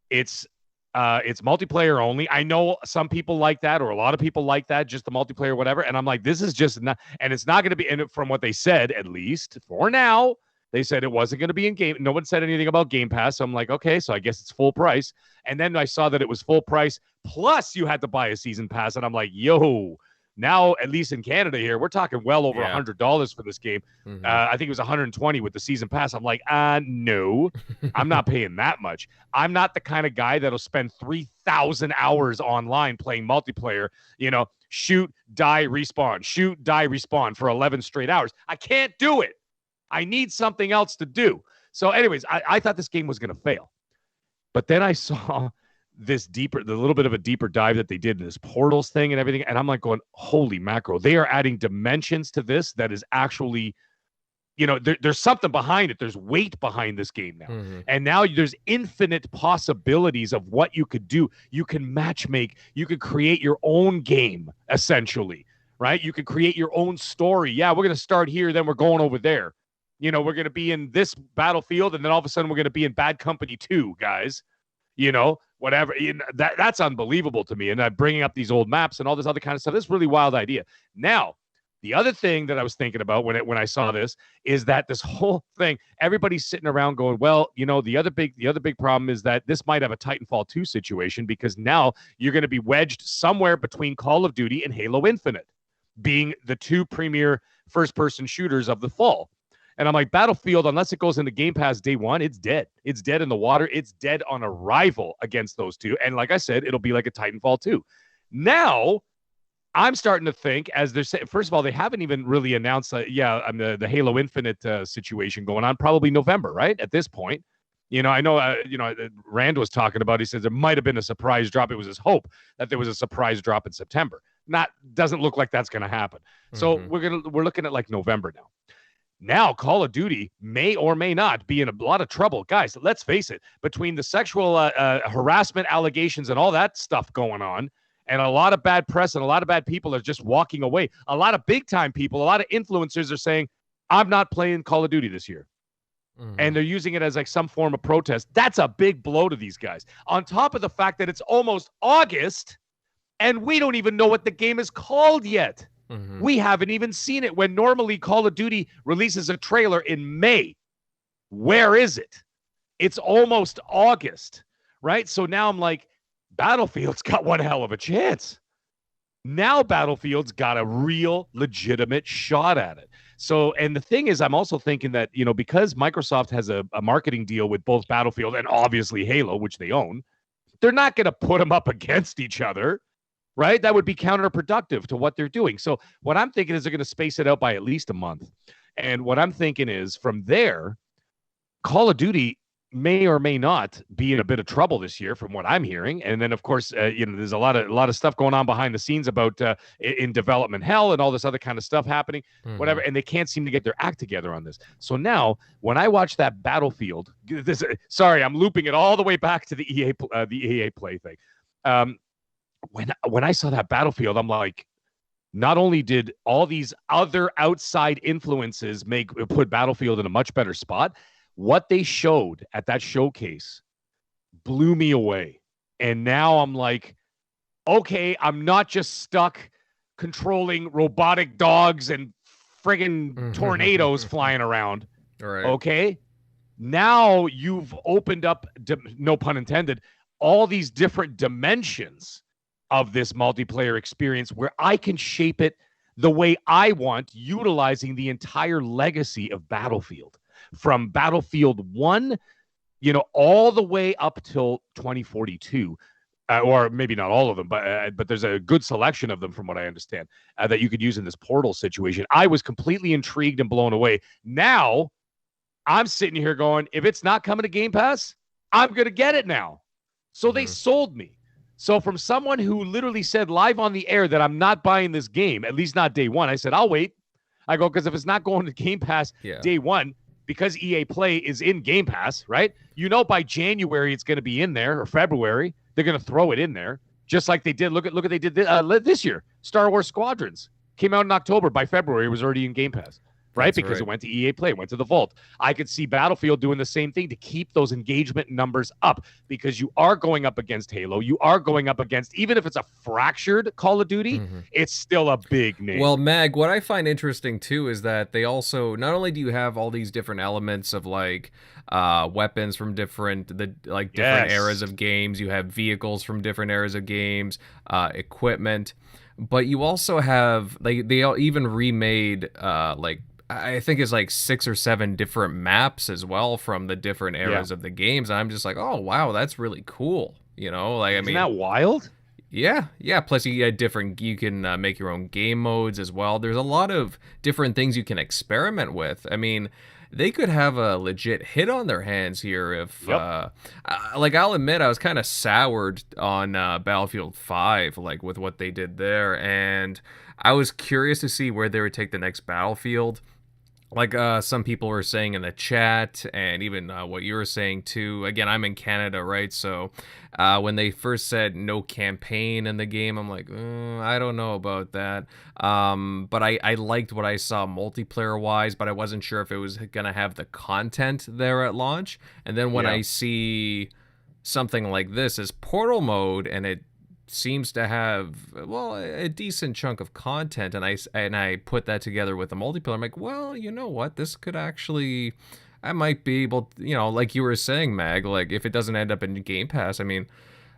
It's multiplayer only. I know some people like that, or a lot of people like that, just the multiplayer, whatever. And I'm like, this is just not, and it's not going to be in it from what they said, at least for now. They said it wasn't going to be in game. No one said anything about Game Pass. So I'm like, okay, so I guess it's full price. And then I saw that it was full price. Plus you had to buy a season pass. And I'm like, yo, now, at least in Canada here, we're talking well over $100 for this game. Mm-hmm. I think it was $120 with the season pass. I'm like, no, I'm not paying that much. I'm not the kind of guy that'll spend 3,000 hours online playing multiplayer, you know, shoot, die, respawn for 11 straight hours. I can't do it. I need something else to do. So anyways, I thought this game was going to fail. But then I saw the little bit of a deeper dive that they did in this Portals thing and everything. And I'm like going, holy macro, they are adding dimensions to this that is actually, you know, there's something behind it. There's weight behind this game now. Mm-hmm. And now there's infinite possibilities of what you could do. You can matchmake. You could create your own game, essentially, right? You could create your own story. Yeah, we're going to start here, then we're going over there. You know, we're going to be in this battlefield, and then all of a sudden we're going to be in Bad Company 2, guys. You know, whatever. That's unbelievable to me. And bringing up these old maps and all this other kind of stuff. This is a really wild idea. Now, the other thing that I was thinking about when I saw this is that this whole thing, everybody's sitting around going, well, you know, the other big problem is that this might have a Titanfall 2 situation, because now you're going to be wedged somewhere between Call of Duty and Halo Infinite, being the two premier first-person shooters of the fall. And I'm like, Battlefield, unless it goes into Game Pass day one, it's dead. It's dead in the water. It's dead on arrival against those two. And like I said, it'll be like a Titanfall 2. Now, I'm starting to think, as they're saying, first of all, they haven't even really announced, the Halo Infinite situation going on, probably November, right? At this point. You know, I know, Rand was talking about, he says there might have been a surprise drop. It was his hope that there was a surprise drop in September. Doesn't look like that's going to happen. So we're looking at like November now. Now, Call of Duty may or may not be in a lot of trouble. Guys, let's face it, between the sexual harassment allegations and all that stuff going on, and a lot of bad press and a lot of bad people are just walking away. A lot of big-time people, a lot of influencers are saying, I'm not playing Call of Duty this year. And they're using it as like some form of protest. That's a big blow to these guys. On top of the fact that it's almost August, and we don't even know what the game is called yet. We haven't even seen it, when normally Call of Duty releases a trailer in May. Where is it? It's almost August, right? So now I'm like, Battlefield's got one hell of a chance. Now Battlefield's got a real legitimate shot at it. So, and the thing is, I'm also thinking that, you know, because Microsoft has a marketing deal with both Battlefield and obviously Halo, which they own, they're not going to put them up against each other. Right? That would be counterproductive to what they're doing. So what I'm thinking is they're going to space it out by at least a month. And what I'm thinking is, from there, Call of Duty may or may not be in a bit of trouble this year, from what I'm hearing. And then, of course, there's a lot of stuff going on behind the scenes about in development hell and all this other kind of stuff happening, whatever. And they can't seem to get their act together on this. So now, when I watch that Battlefield, I'm looping it all the way back to the EA Play thing. When I saw that Battlefield, I'm like, not only did all these other outside influences put Battlefield in a much better spot, what they showed at that showcase blew me away. And now I'm like, okay, I'm not just stuck controlling robotic dogs and friggin' tornadoes flying around. Right. Okay. Now you've opened up, no pun intended, all these different dimensions of this multiplayer experience where I can shape it the way I want, utilizing the entire legacy of Battlefield, from Battlefield 1, you know, all the way up till 2042, or maybe not all of them, but there's a good selection of them, from what I understand, that you could use in this Portal situation. I was completely intrigued and blown away. Now, I'm sitting here going, if it's not coming to Game Pass, I'm going to get it now. So they sold me. So from someone who literally said live on the air that I'm not buying this game, at least not day one, I said, I'll wait. I go, because if it's not going to Game Pass day one, because EA Play is in Game Pass, right? You know, by January, it's going to be in there, or February. They're going to throw it in there, just like they did. Look at they did this year. Star Wars Squadrons came out in October. By February, it was already in Game Pass. Right? Because it went to EA Play, it went to the Vault. I could see Battlefield doing the same thing to keep those engagement numbers up, because you are going up against Halo. You are going up against, even if it's a fractured Call of Duty, it's still a big name. Well, Mag, what I find interesting too is that they also, not only do you have all these different elements of like weapons from different eras of games, you have vehicles from different eras of games, equipment, but you also have they even remade I think it's like 6 or 7 different maps as well from the different eras of the games. And I'm just like, oh, wow, that's really cool. You know, like, Isn't that wild? Yeah. Plus you can make your own game modes as well. There's a lot of different things you can experiment with. I mean, they could have a legit hit on their hands here if, I'll admit I was kind of soured on Battlefield 5, like with what they did there. And I was curious to see where they would take the next Battlefield. like some people were saying in the chat, and even what you were saying too. Again, I'm in Canada, right? So when they first said no campaign in the game, I'm like, I don't know about that. But I liked what I saw multiplayer wise, but I wasn't sure if it was gonna have the content there at launch. And then when I see something like this as portal mode, and it seems to have, well, a decent chunk of content, and I put that together with the multiplayer, I'm like, well, you know what, this could actually, I might be able, like you were saying, Mag, like if it doesn't end up in Game Pass, I mean,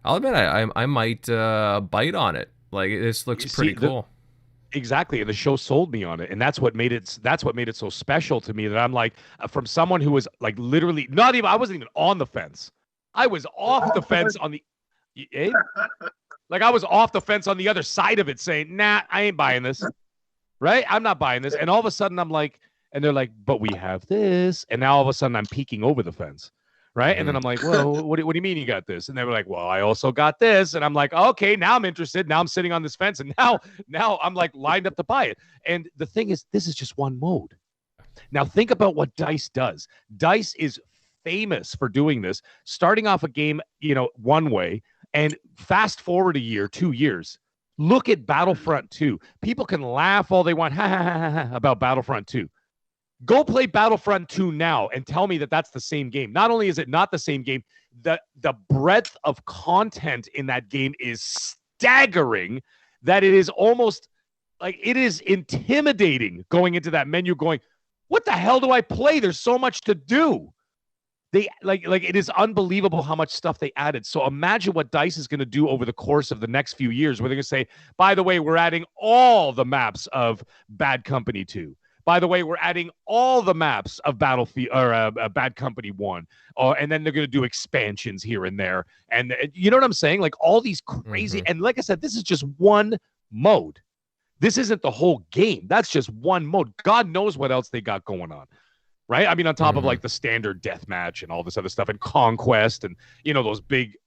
I'll admit I might bite on it. Like this looks pretty cool. Exactly, and the show sold me on it, and that's what made it so special to me, that I'm like, from someone who was like literally not even, I wasn't even on the fence, I was off the fence on the like I was off the fence on the other side of it, saying, nah, I ain't buying this. Right? I'm not buying this. And all of a sudden I'm like, and they're like, but we have this. And now all of a sudden I'm peeking over the fence. Right? And then I'm like, well, what do you mean you got this? And they were like, well, I also got this. And I'm like, okay, now I'm interested. Now I'm sitting on this fence. And now I'm like lined up to buy it. And the thing is, this is just one mode. Now think about what DICE does. DICE is famous for doing this, starting off a game, one way, and fast forward a year, 2 years. Look at Battlefront 2. People can laugh all they want about Battlefront 2. Go play Battlefront 2 now and tell me that that's the same game. Not only is it not the same game, the breadth of content in that game is staggering, that it is almost like, it is intimidating going into that menu going, what the hell do I play? There's so much to do. They like it is unbelievable how much stuff they added. So imagine what DICE is going to do over the course of the next few years, where they're going to say, by the way, we're adding all the maps of Bad Company 2. By the way, we're adding all the maps of Battlefield or Bad Company 1. And then they're going to do expansions here and there. And you know what I'm saying? Like all these crazy, and like I said, this is just one mode. This isn't the whole game. That's just one mode. God knows what else they got going on. Right? I mean, on top of like the standard deathmatch and all this other stuff, and Conquest, and those big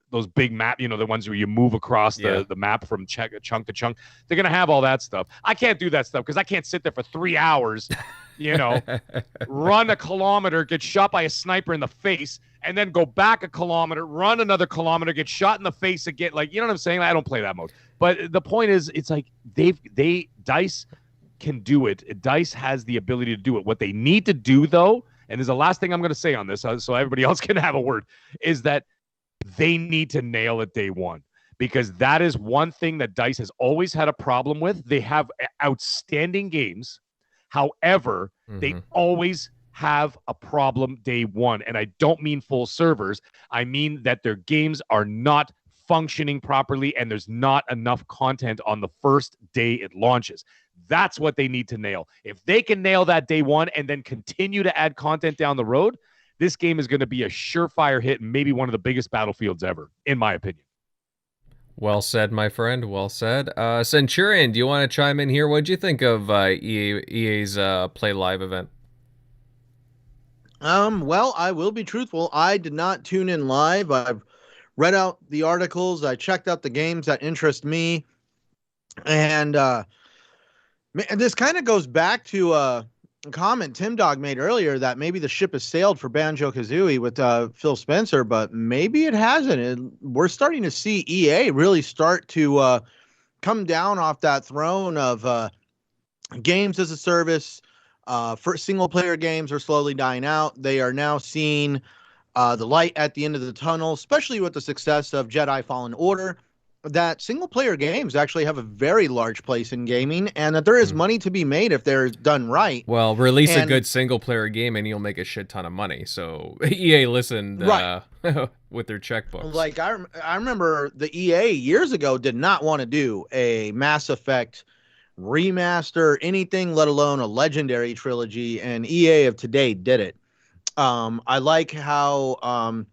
map, the ones where you move across the map from chunk to chunk. They're gonna have all that stuff. I can't do that stuff because I can't sit there for 3 hours, run a kilometer, get shot by a sniper in the face, and then go back a kilometer, run another kilometer, get shot in the face again. Like, you know what I'm saying? I don't play that mode. But the point is, it's like DICE can do it. DICE has the ability to do it. What they need to do, though, and there's the last thing I'm going to say on this, so everybody else can have a word, is that they need to nail it day one, because that is one thing that DICE has always had a problem with. They have outstanding games. However, they always have a problem day one. And I don't mean full servers. I mean that their games are not functioning properly, and there's not enough content on the first day it launches. That's what they need to nail. If they can nail that day one and then continue to add content down the road, this game is going to be a surefire hit, and maybe one of the biggest Battlefields ever, in my opinion. Well said, my friend. Well said. Centurion, do you want to chime in here? What did you think of EA's Play Live event? Well, I will be truthful. I did not tune in live. I've read out the articles. I checked out the games that interest me. And this kind of goes back to a comment Tim Dog made earlier, that maybe the ship has sailed for Banjo-Kazooie with Phil Spencer, but maybe it hasn't. We're starting to see EA really start to come down off that throne of games as a service. For single-player games are slowly dying out. They are now seeing the light at the end of the tunnel, especially with the success of Jedi Fallen Order, that single-player games actually have a very large place in gaming, and that there is money to be made if they're done right. Well, release a good single-player game and you'll make a shit ton of money. So EA listened with their checkbooks. Like, I remember the EA years ago did not want to do a Mass Effect remaster, anything, let alone a Legendary trilogy, and EA of today did it. I like how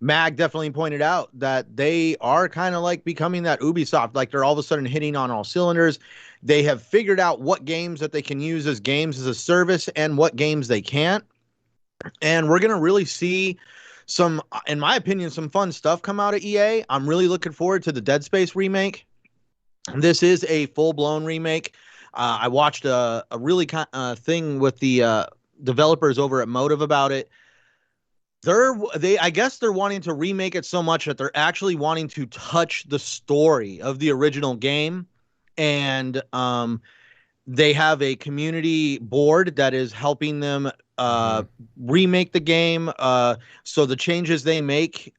Mag definitely pointed out that they are kind of like becoming that Ubisoft, like they're all of a sudden hitting on all cylinders. They have figured out what games that they can use as games as a service and what games they can't. And we're going to really see some, in my opinion, some fun stuff come out of EA. I'm really looking forward to the Dead Space remake. This is a full-blown remake. I watched a really thing with the developers over at Motive about it. I guess they're wanting to remake it so much that they're actually wanting to touch the story of the original game, and they have a community board that is helping them remake the game. So the changes they make,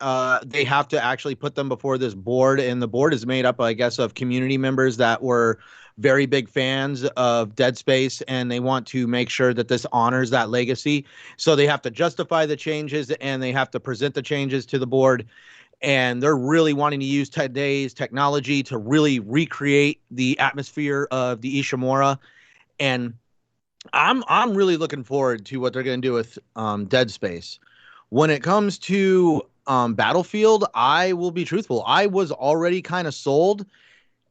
they have to actually put them before this board, and the board is made up, I guess, of community members that were very big fans of Dead Space, and they want to make sure that this honors that legacy. So they have to justify the changes, and they have to present the changes to the board, and they're really wanting to use today's technology to really recreate the atmosphere of the Ishimura. And I'm really looking forward to what they're going to do with Dead Space. When it comes to Battlefield, I will be truthful. I was already kind of sold,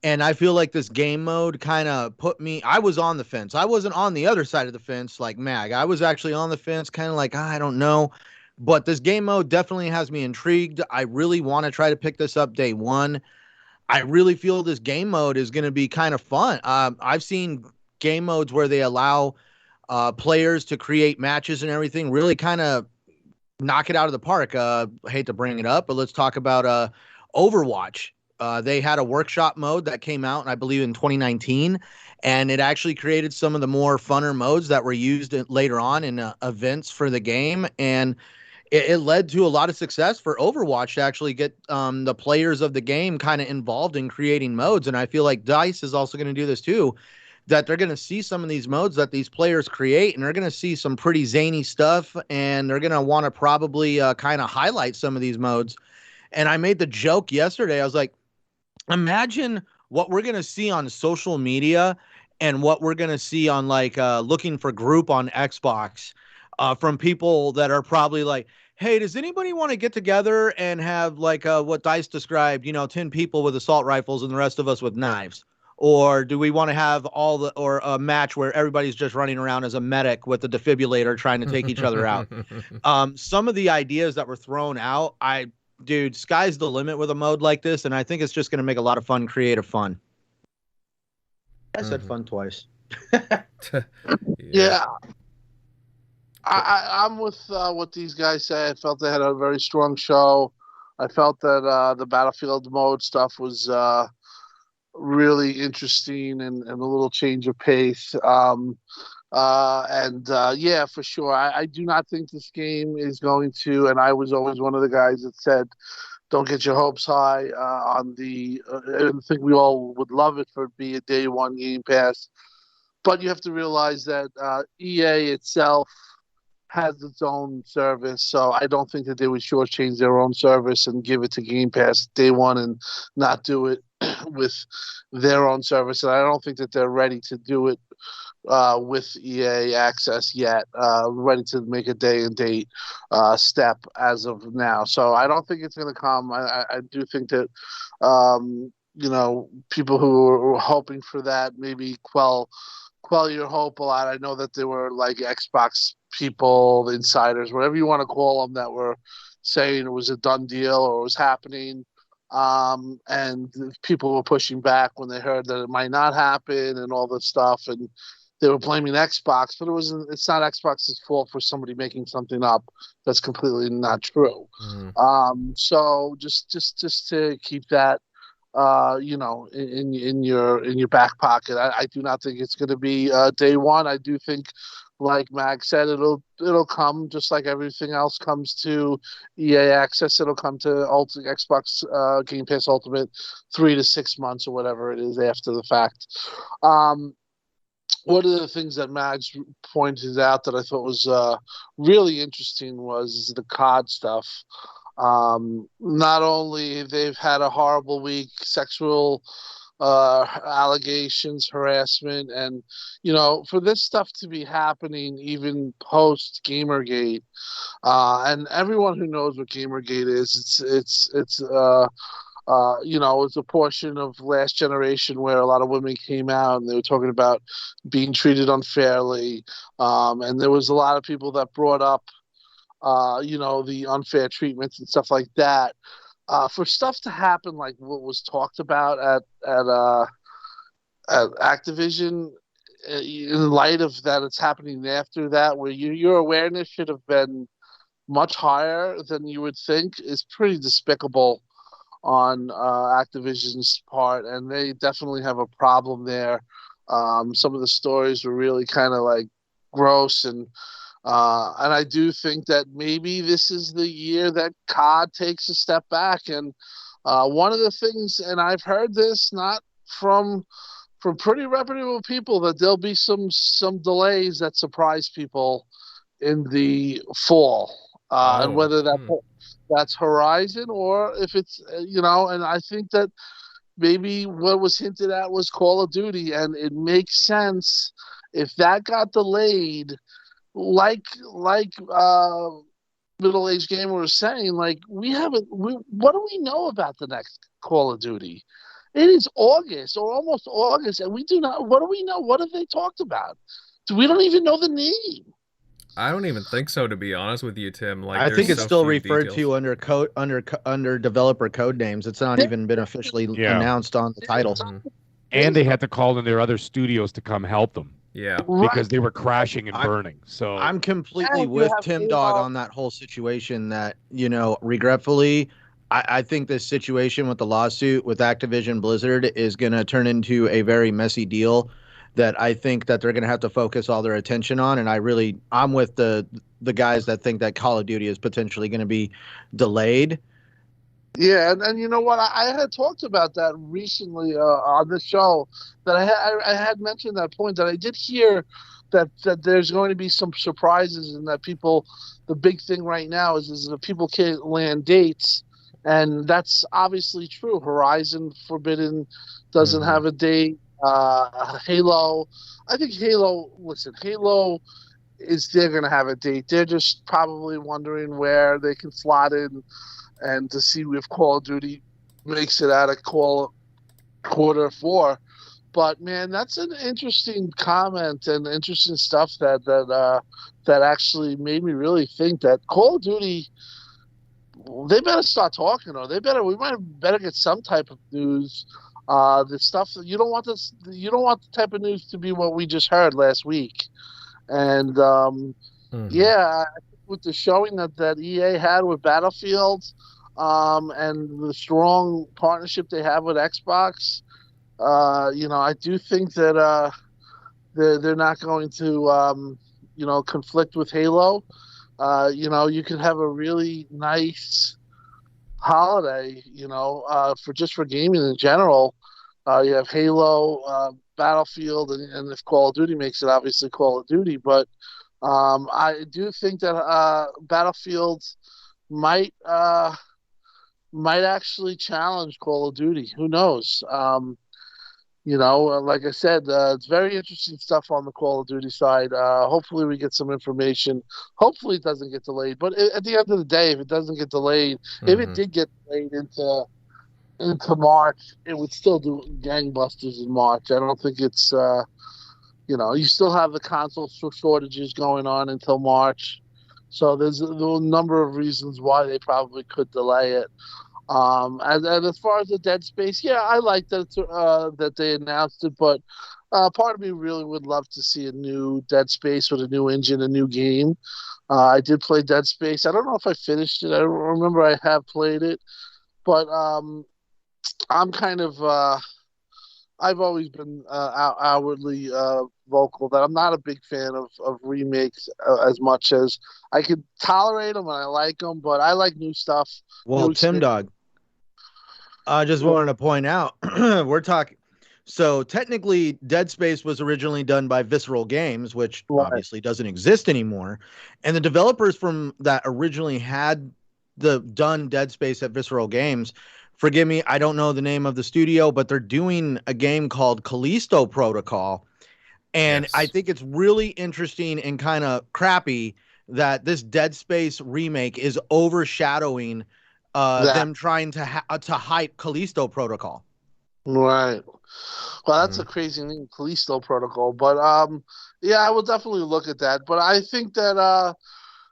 and I feel like this game mode kind of put me. I was on the fence. I wasn't on the other side of the fence like Mag. I was actually on the fence, kind of like, I don't know. But this game mode definitely has me intrigued. I really want to try to pick this up day one. I really feel this game mode is going to be kind of fun. I've seen game modes where they allow players to create matches and everything, really kind of knock it out of the park. I hate to bring it up, but let's talk about Overwatch. They had a workshop mode that came out, I believe, in 2019, and it actually created some of the more funner modes that were used later on in events for the game. And it led to a lot of success for Overwatch to actually get the players of the game kind of involved in creating modes. And I feel like DICE is also going to do this too, that they're going to see some of these modes that these players create, and they're going to see some pretty zany stuff, and they're going to want to probably kind of highlight some of these modes. And I made the joke yesterday. I was like, imagine what we're going to see on social media and what we're going to see on like looking for group on Xbox from people that are probably like, hey, does anybody want to get together and have like what DICE described, 10 people with assault rifles and the rest of us with knives? Or do we want to have or a match where everybody's just running around as a medic with a defibrillator trying to take each other out? Some of the ideas that were thrown out, dude, sky's the limit with a mode like this, and I think it's just going to make a lot of fun, creative fun. I said fun twice. Yeah. I'm with what these guys say. I felt they had a very strong show. I felt that the Battlefield mode stuff was really interesting and a little change of pace. Yeah, for sure. I do not think this game is going to, and I was always one of the guys that said, don't get your hopes high on the, I think we all would love it for it to be a day one Game Pass. But you have to realize that EA itself has its own service, so I don't think that they would shortchange their own service and give it to Game Pass day one and not do it with their own service. And I don't think that they're ready to do it with EA Access yet, ready to make a day and date step as of now. So I don't think it's going to come. I do think that people who were hoping for that maybe quell your hope a lot. I know that there were like Xbox people, insiders, whatever you want to call them, that were saying it was a done deal or it was happening. And people were pushing back when they heard that it might not happen and all this stuff. And they were blaming Xbox, but it's not Xbox's fault for somebody making something up that's completely not true. So just to keep that in your back pocket. I do not think it's going to be day one. I do think, like Mag said, it'll come just like everything else comes to EA Access. It'll come to Xbox Game Pass Ultimate 3 to 6 months or whatever it is after the fact. One of the things that Mags pointed out that I thought was really interesting was the COD stuff. Not only they've had a horrible week, sexual allegations, harassment, and for this stuff to be happening even post Gamergate, and everyone who knows what Gamergate is, it's a portion of last generation where a lot of women came out and they were talking about being treated unfairly, and there was a lot of people that brought up the unfair treatments and stuff like that. For stuff to happen like what was talked about at Activision, in light of that, it's happening after that, where your awareness should have been much higher than you would think, is pretty despicable on Activision's part, and they definitely have a problem there. Some of the stories were really kind of like gross, and I do think that maybe this is the year that COD takes a step back. And one of the things, and I've heard this not from pretty reputable people, that there'll be some delays that surprise people in the fall, and whether that's Horizon or if it's and I think that maybe what was hinted at was Call of Duty, and it makes sense if that got delayed, like middle-aged gamer was saying, like what do we know about the next Call of Duty? It is August or almost August, and we do not. What do we know? What have they talked about? We don't even know the name. I don't even think so, to be honest with you, Tim. Like, I think there's it's so still few referred details. to under developer code names. It's not even been officially announced on the title. And they had to call in their other studios to come help them. Yeah, because they were crashing and burning. So I'm completely with Tim Dog on that whole situation. That regretfully, I think this situation with the lawsuit with Activision Blizzard is going to turn into a very messy deal that I think that they're going to have to focus all their attention on. And I'm with the guys that think that Call of Duty is potentially going to be delayed. Yeah, and you know what? I had talked about that recently on the show, that I had mentioned that point, that I did hear that there's going to be some surprises, and that the big thing right now is that people can't land dates, and that's obviously true. Horizon Forbidden doesn't have a date. Halo, I think Halo they're going to have a date. They're just probably wondering where they can slot in, and to see if Call of Duty makes it out of quarter four. But man, that's an interesting comment and interesting stuff that actually made me really think that Call of Duty, they better start talking, or we might better get some type of news. The stuff that you don't want the type of news to be what we just heard last week. And yeah, with the showing that EA had with Battlefield, and the strong partnership they have with Xbox, I do think that they're not going to conflict with Halo. You could have a really nice holiday, for gaming in general. You have Halo, Battlefield, and if Call of Duty makes it, obviously Call of Duty. But I do think that Battlefield might actually challenge Call of Duty. Who knows? Like I said, it's very interesting stuff on the Call of Duty side. Hopefully we get some information. Hopefully it doesn't get delayed. But at the end of the day, if it doesn't get delayed, if it did get delayed into March, it would still do gangbusters in March. I don't think it's, you still have the console shortages going on until March. So there's a number of reasons why they probably could delay it. And as far as the Dead Space, yeah, I like that they announced it, but part of me really would love to see a new Dead Space with a new engine, a new game. I did play Dead Space. I don't know if I finished it. I don't remember I have played it, but I'm kind of I've always been outwardly vocal that I'm not a big fan of remakes as much as I could tolerate them and I like them, but I like new stuff. Well, Tim Dog, I just wanted to point out, we're talking. So technically, Dead Space was originally done by Visceral Games, which obviously doesn't exist anymore. And the developers from that originally had done Dead Space at Visceral Games. Forgive me, I don't know the name of the studio, but they're doing a game called Callisto Protocol. And I think it's really interesting and kind of crappy that this Dead Space remake is overshadowing them trying to hype Callisto Protocol. Right. Well, that's a crazy name, Callisto Protocol. But yeah, I will definitely look at that. But I think that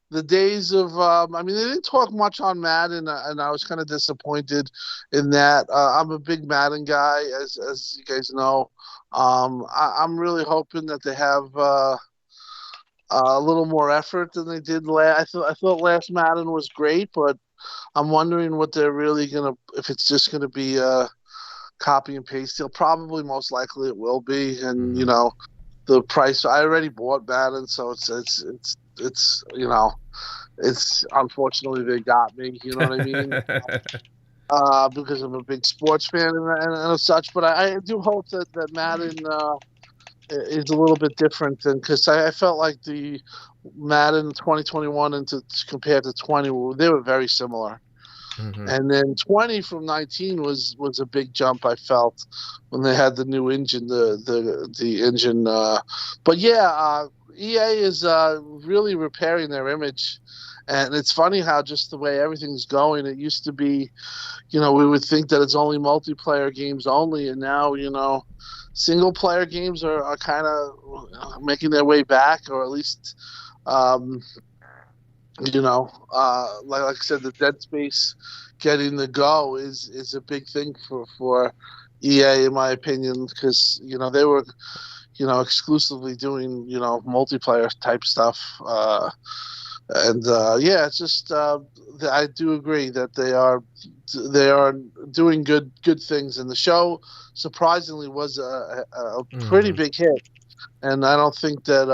the days of they didn't talk much on Madden, and I was kind of disappointed in that. I'm a big Madden guy, as you guys know. I'm really hoping that they have a little more effort than they did last. I thought last Madden was great, but I'm wondering what they're really gonna. If it's just gonna be copy and paste deal. Probably, most likely, it will be. And the price. I already bought Madden, so it's it's unfortunately they got me. You know what I mean? Because I'm a big sports fan and such. But I do hope that Madden is a little bit different than, because I felt like the Madden 2021 and compared to 20, they were very similar. And then 20 from 19 was a big jump, I felt, when they had the new engine, the engine. But yeah, EA is really repairing their image. And it's funny how just the way everything's going, it used to be, we would think that it's only multiplayer games only. And now, single player games are kind of making their way back, or at least, like I said, the Dead Space getting the go is a big thing for EA, in my opinion, because they were exclusively doing multiplayer type stuff, and it's just I do agree that they are doing good things, and the show surprisingly was a pretty big hit, and I don't think that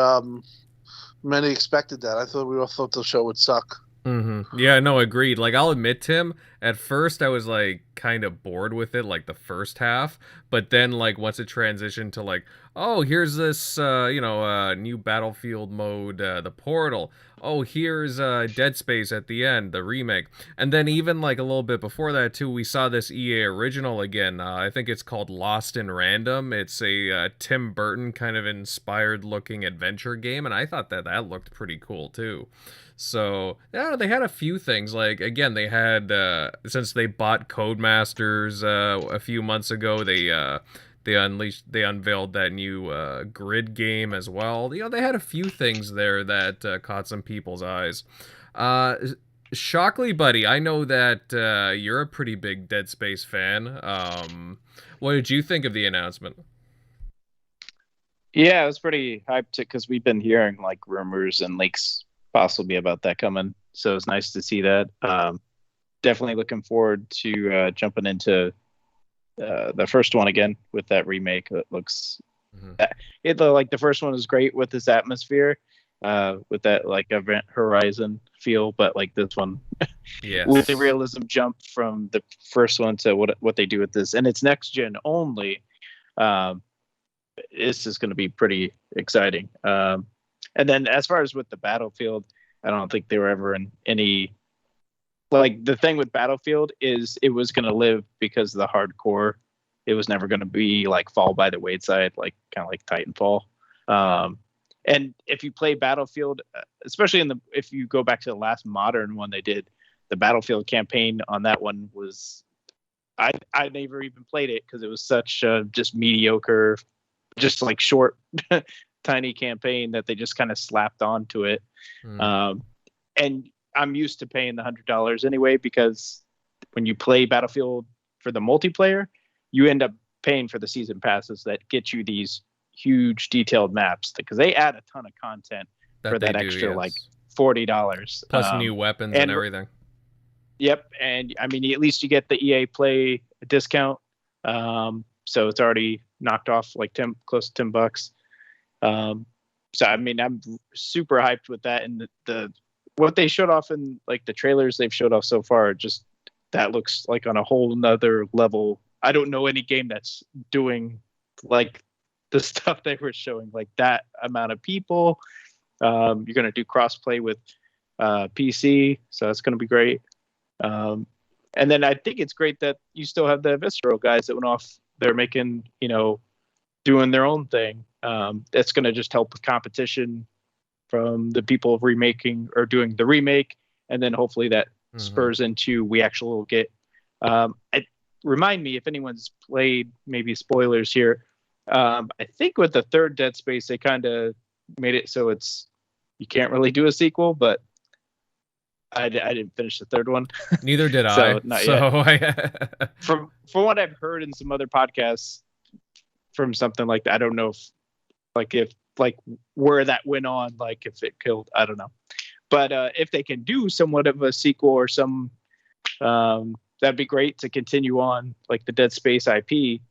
many expected that. I thought we all thought the show would suck. Yeah, no, agreed. Like, I'll admit, Tim, at first I was like kind of bored with it, like the first half, but then like once it transitioned to like, oh, here's this new Battlefield mode, the Portal. Oh, here's Dead Space at the end, the remake. And then even like a little bit before that too, we saw this EA original again. I think it's called Lost in Random. It's a Tim Burton kind of inspired looking adventure game, and I thought that looked pretty cool too. So, yeah, they had a few things. Like, again, they had, since they bought Codemasters a few months ago, they unveiled that new grid game as well. They had a few things there that caught some people's eyes. Shockley, buddy, I know that you're a pretty big Dead Space fan. What did you think of the announcement? Yeah, I was pretty hyped because we've been hearing like rumors and leaks possibly about that coming, so it's nice to see that. Definitely looking forward to jumping into the first one again with that remake. That looks like the first one was great with this atmosphere, with that like Event Horizon feel, but like this one with the realism jump from the first one to what they do with this, and it's next gen only. This is going to be pretty exciting. And then as far as with the Battlefield, I don't think they were ever in any, like, the thing with Battlefield is it was going to live because of the hardcore. It was never going to be like fall by the wayside, like kind of like Titanfall. And if you play Battlefield, especially if you go back to the last modern one they did, the Battlefield campaign on that one was, I never even played it because it was such just mediocre, just like short tiny campaign that they just kind of slapped onto it. And I'm used to paying the $100 anyway, because when you play Battlefield for the multiplayer, you end up paying for the season passes that get you these huge detailed maps, because they add a ton of content for that extra like $40 plus new weapons and everything. Yep. And I mean, at least you get the EA Play discount, so it's already knocked off like close to $10. So I mean, I'm super hyped with that, and the what they showed off in like the trailers they've showed off so far, just that looks like on a whole nother level. I don't know any game that's doing like the stuff they were showing, like that amount of people. You're gonna do crossplay with PC, so that's gonna be great. And then I think it's great that you still have the Visceral guys that went off. They're making, doing their own thing. That's going to just help with competition from the people remaking or doing the remake, and then hopefully that spurs into we actually will get. Remind me if anyone's played. Maybe spoilers here. I think with the third Dead Space, they kind of made it so you can't really do a sequel, but I didn't finish the third one. Neither did so I. Not yet. From what I've heard in some other podcasts, from something like that. I don't know if where that went on, like if it killed, I don't know. But if they can do somewhat of a sequel or some, that'd be great to continue on like the Dead Space IP.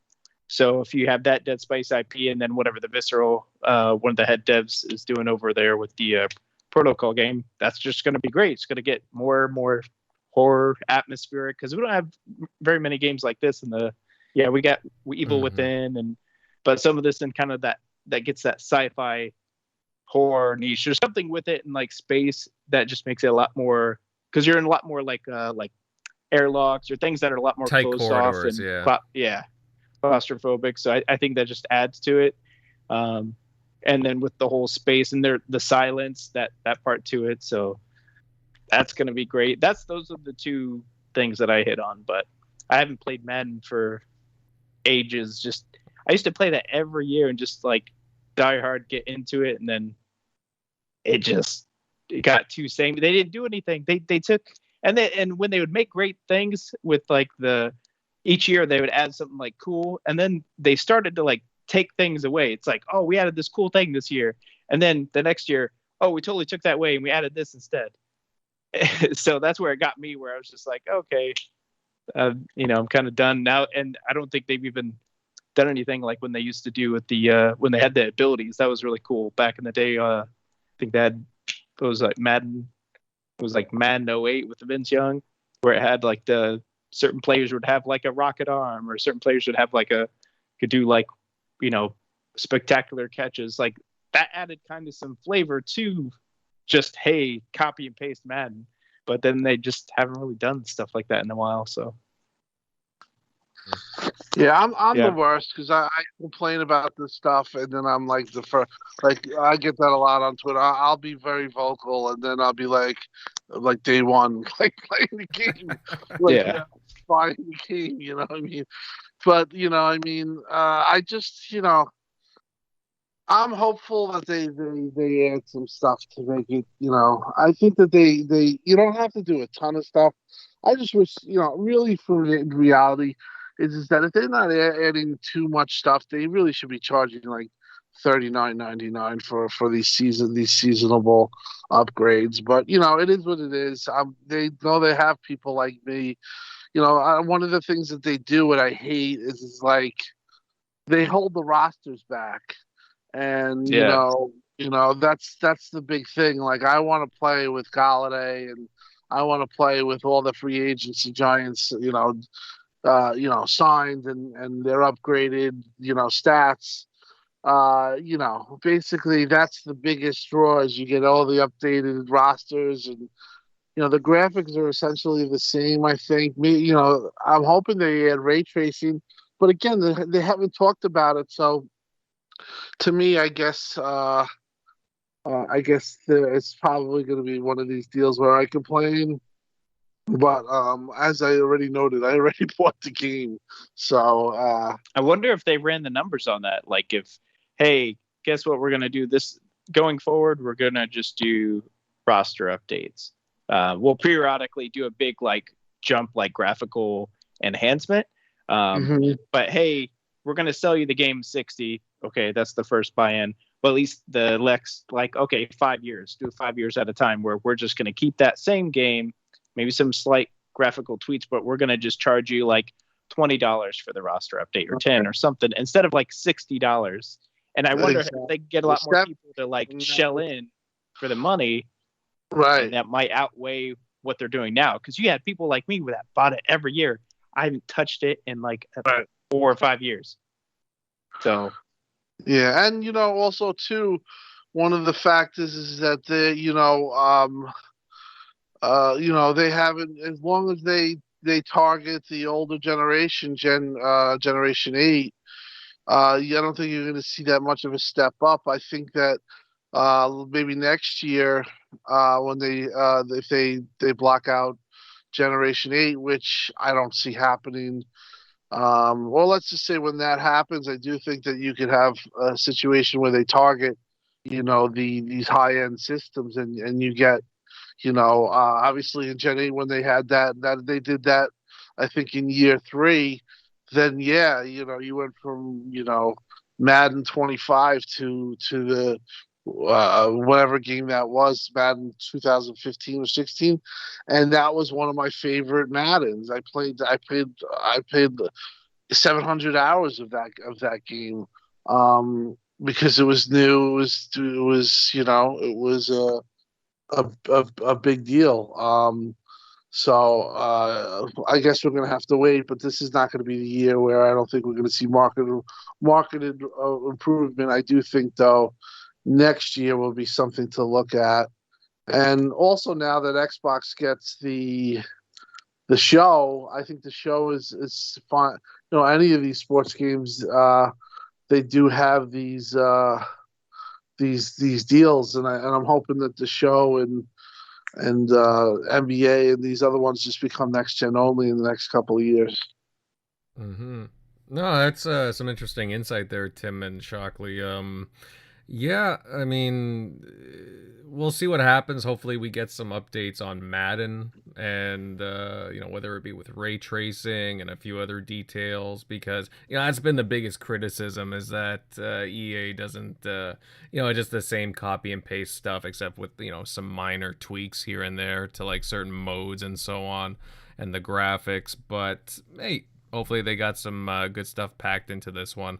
So if you have that Dead Space IP and then whatever the Visceral, one of the head devs is doing over there with the Protocol game, that's just going to be great. It's going to get more and more horror atmospheric, because we don't have very many games like this in the, we got Evil Within, but some of this in kind of that gets that sci-fi horror niche. There's something with it in like space that just makes it a lot more, because you're in a lot more like airlocks or things that are a lot more tight closed corridors, off and claustrophobic. So I think that just adds to it. And then with the whole space and the silence, that part to it. So that's going to be great. Those are the two things that I hit on, but I haven't played Madden for ages. I used to play that every year and just like die hard, get into it. And then it got too samey. They didn't do anything. They took, and when they would make great things with like each year they would add something like cool. And then they started to like take things away. It's like, oh, we added this cool thing this year. And then the next year, oh, we totally took that away and we added this instead. So that's where it got me, where I was just like, okay, I'm kind of done now. And I don't think they've even done anything like when they used to do with the when they had the abilities. That was really cool back in the day. I think it was like Madden 08 with Vince Young, where it had like the certain players would have like a rocket arm, or certain players would have like could do like, spectacular catches. Like that added kind of some flavor to just, hey, copy and paste Madden. But then they just haven't really done stuff like that in a while. So yeah, I'm the worst, because I complain about this stuff, and then I'm like I get that a lot on Twitter. I'll be very vocal, and then I'll be like day one, like playing the game, buying the game. You know what I mean? But I just I'm hopeful that they add some stuff to make it. I think that they you don't have to do a ton of stuff. I just wish, really, for reality, is that if they're not adding too much stuff, they really should be charging like $39.99 for these seasonable upgrades. But it is what it is. They know they have people like me. One of the things that they do, what I hate, is like they hold the rosters back, and that's the big thing. Like, I want to play with Galladay, and I want to play with all the free agency giants, signed and their upgraded, stats. Basically that's the biggest draw, is you get all the updated rosters, and the graphics are essentially the same. I think I'm hoping they add ray tracing, but again, they haven't talked about it. So to me, I guess it's probably going to be one of these deals where I complain. But as I already noted, I already bought the game. So I wonder if they ran the numbers on that. Like, if, hey, guess what we're going to do this going forward? We're going to just do roster updates. We'll periodically do a big like jump, like graphical enhancement. But hey, we're going to sell you the game 60. Okay, that's the first buy-in. But at least the Lex, like, okay, 5 years, do 5 years at a time, where we're just going to keep that same game, maybe some slight graphical tweaks, but we're going to just charge you like $20 for the roster update, or 10 or something, instead of like $60. And I wonder if they get a lot more people to like shell in for the money. Right. And that might outweigh what they're doing now. Because you had people like me that bought it every year. I haven't touched it in like 4 or 5 years. So. Yeah. And, also too, one of the factors is that they, they haven't, as long as they target the older generation, Generation 8, I don't think you're going to see that much of a step up. I think that maybe next year, when if they block out Generation 8, which I don't see happening. Well, let's just say when that happens, I do think that you could have a situation where they target, these high-end systems, and you get, obviously in Gen 8 when they had that they did that, I think in year 3, then you went from Madden 25 to the whatever game that was, Madden 2015 or 16, and that was one of my favorite Maddens. I played 700 hours of that game, because it was new. It was a big deal. So I guess we're gonna have to wait, but this is not going to be the year where I don't think we're going to see marketed improvement. I do think though next year will be something to look at, and also now that Xbox gets the show, I think the show is fun. Any of these sports games, they do have these deals, and I'm hoping that the show and NBA and these other ones just become next gen only in the next couple of years. Mm-hmm. No, that's some interesting insight there, Tim and Shockley. Yeah, I mean, we'll see what happens. Hopefully we get some updates on Madden and, whether it be with ray tracing and a few other details, because, that's been the biggest criticism is that EA doesn't, just the same copy and paste stuff, except with, some minor tweaks here and there to like certain modes and so on and the graphics. But, hey, hopefully they got some good stuff packed into this one.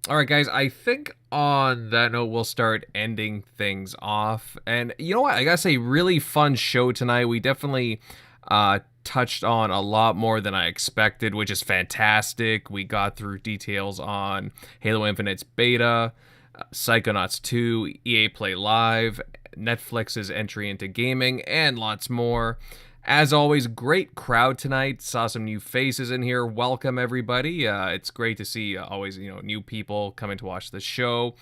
All right, guys, I think on that note, we'll start ending things off. And you know what? I gotta say, really fun show tonight. We definitely touched on a lot more than I expected, which is fantastic. We got through details on Halo Infinite's beta, Psychonauts 2, EA Play Live, Netflix's entry into gaming, and lots more. As always, great crowd tonight. Saw some new faces in here. Welcome, everybody. It's great to see always, new people coming to watch the show.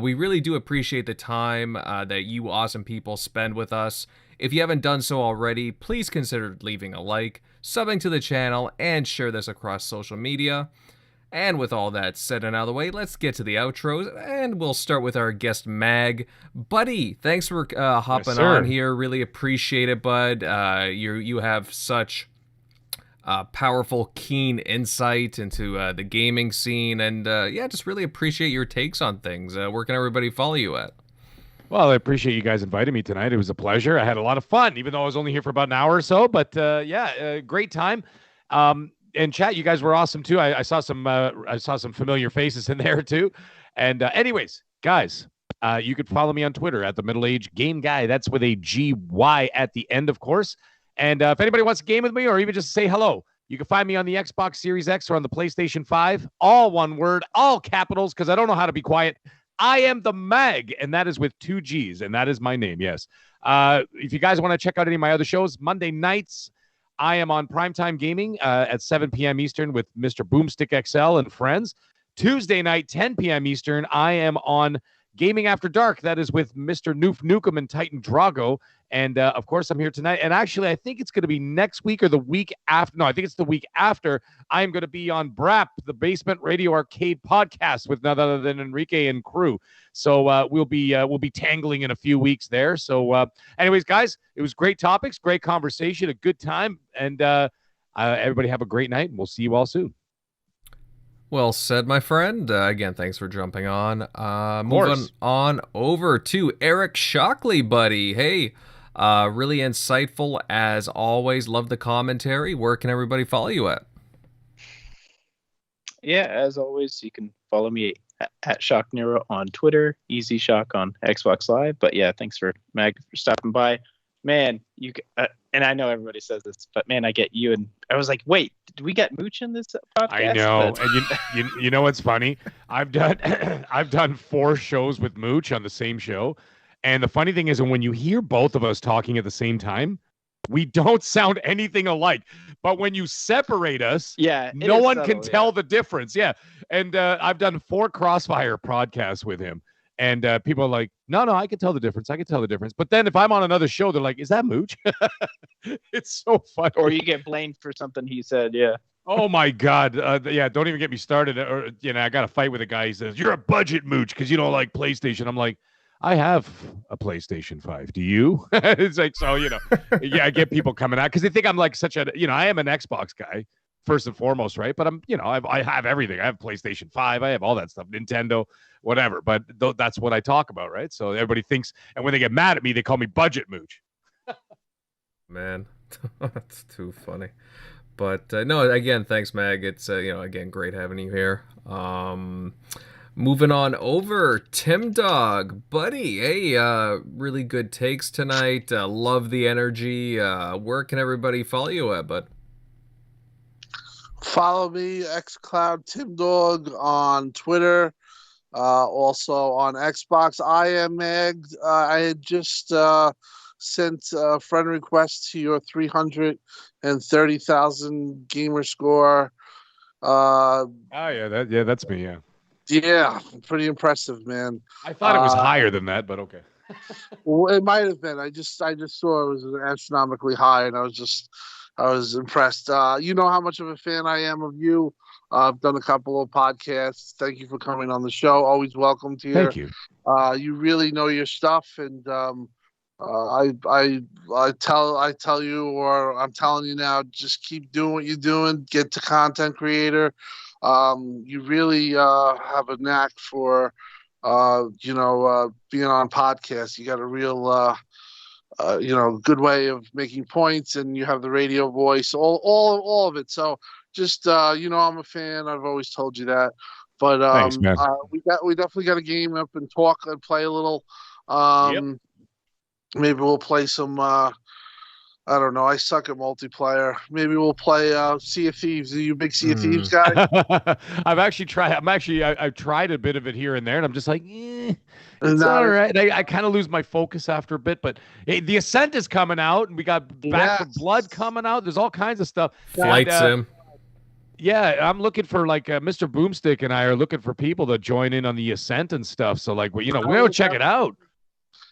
We really do appreciate the time that you awesome people spend with us. If you haven't done so already, please consider leaving a like, subbing to the channel, and share this across social media. And with all that said and out of the way, let's get to the outros, and we'll start with our guest, Mag. Buddy, thanks for hopping on here. Really appreciate it, bud. You have such powerful, keen insight into the gaming scene, and just really appreciate your takes on things. Where can everybody follow you at? Well, I appreciate you guys inviting me tonight. It was a pleasure. I had a lot of fun, even though I was only here for about an hour or so, but great time. And chat, you guys were awesome too. I saw some familiar faces in there too. And anyways, guys, you could follow me on Twitter at the Middle Age Game Guy. That's with a GY at the end, of course. And if anybody wants to game with me or even just say hello, you can find me on the Xbox Series X or on the PlayStation 5. All one word, all capitals, because I don't know how to be quiet. I am the Mag, and that is with 2 G's, and that is my name, yes. If you guys want to check out any of my other shows, Monday nights, I am on Primetime Gaming at 7 p.m. Eastern with Mr. Boomstick XL and friends. Tuesday night, 10 p.m. Eastern, I am on Gaming After Dark. That is with Mr. Noof Nukem and Titan Drago. And, of course, I'm here tonight. And actually, I think it's going to be next week or the week after. No, I think it's the week after. I'm going to be on BRAP, the Basement Radio Arcade podcast with none other than Enrique and crew. So we'll be tangling in a few weeks there. So anyways, guys, it was great topics, great conversation, a good time. And everybody have a great night. And we'll see you all soon. Well said, my friend. Again, thanks for jumping on. Moving on over to Eric Shockley, buddy. Hey, really insightful as always. Love the commentary. Where can everybody follow you at? Yeah, as always, you can follow me at Shock Nero on Twitter, Easy Shock on Xbox Live. But yeah, thanks for Mag for stopping by. Man, you and I know everybody says this, but man, I get you. And I was like, wait, did we get Mooch in this podcast? I know. And you know what's funny? I've done 4 shows with Mooch on the same show. And the funny thing is, when you hear both of us talking at the same time, we don't sound anything alike. But when you separate us, no one can tell the difference. Yeah. And I've done 4 Crossfire podcasts with him. And people are like, no, I can tell the difference. I can tell the difference. But then if I'm on another show, they're like, is that Mooch? It's so funny. Or you get blamed for something he said. Yeah. Oh, my God. Don't even get me started. Or, I got a fight with a guy. He says, you're a budget Mooch because you don't like PlayStation. I'm like, I have a PlayStation 5. Do you? It's like, so, I get people coming out because they think I'm like such a, I am an Xbox guy first and foremost, right? But I have everything. I have PlayStation 5. I have all that stuff, Nintendo, whatever. But that's what I talk about, right? So everybody thinks, and when they get mad at me, they call me Budget Mooch. Man, that's too funny. But no, again, thanks, Mag. It's again, great having you here. Moving on over, Tim Dog, buddy. Hey, really good takes tonight. Love the energy. Where can everybody follow you at, bud? Follow me, xCloud Tim Dog on Twitter. Also on Xbox. I am Mag. I had just sent a friend request to your 330,000 gamer score. That's me. Yeah, pretty impressive, man. I thought it was higher than that, but okay. Well, it might have been. I just saw it was astronomically high, and I was impressed. You know how much of a fan I am of you. I've done a couple of podcasts. Thank you for coming on the show. Always welcomed here. Thank you. You really know your stuff, and I tell you, or I'm telling you now, just keep doing what you're doing. Get to content creator. You really have a knack for being on podcasts. You got a real good way of making points, and you have the radio voice, all of it. So just I'm a fan. I've always told you that. But thanks, man. We definitely got a game up and talk and play a little. Yep. Maybe we'll play some. I don't know. I suck at multiplayer. Maybe we'll play Sea of Thieves. Are you a big Sea of Thieves guy? I've tried a bit of it here and there, and I'm just like, it's all right. I kind of lose my focus after a bit, but the Ascent is coming out, and we got Back for Blood coming out. There's all kinds of stuff. Flight Sim. Yeah, I'm looking for Mr. Boomstick and I are looking for people to join in on the Ascent and stuff. So we'll check it out.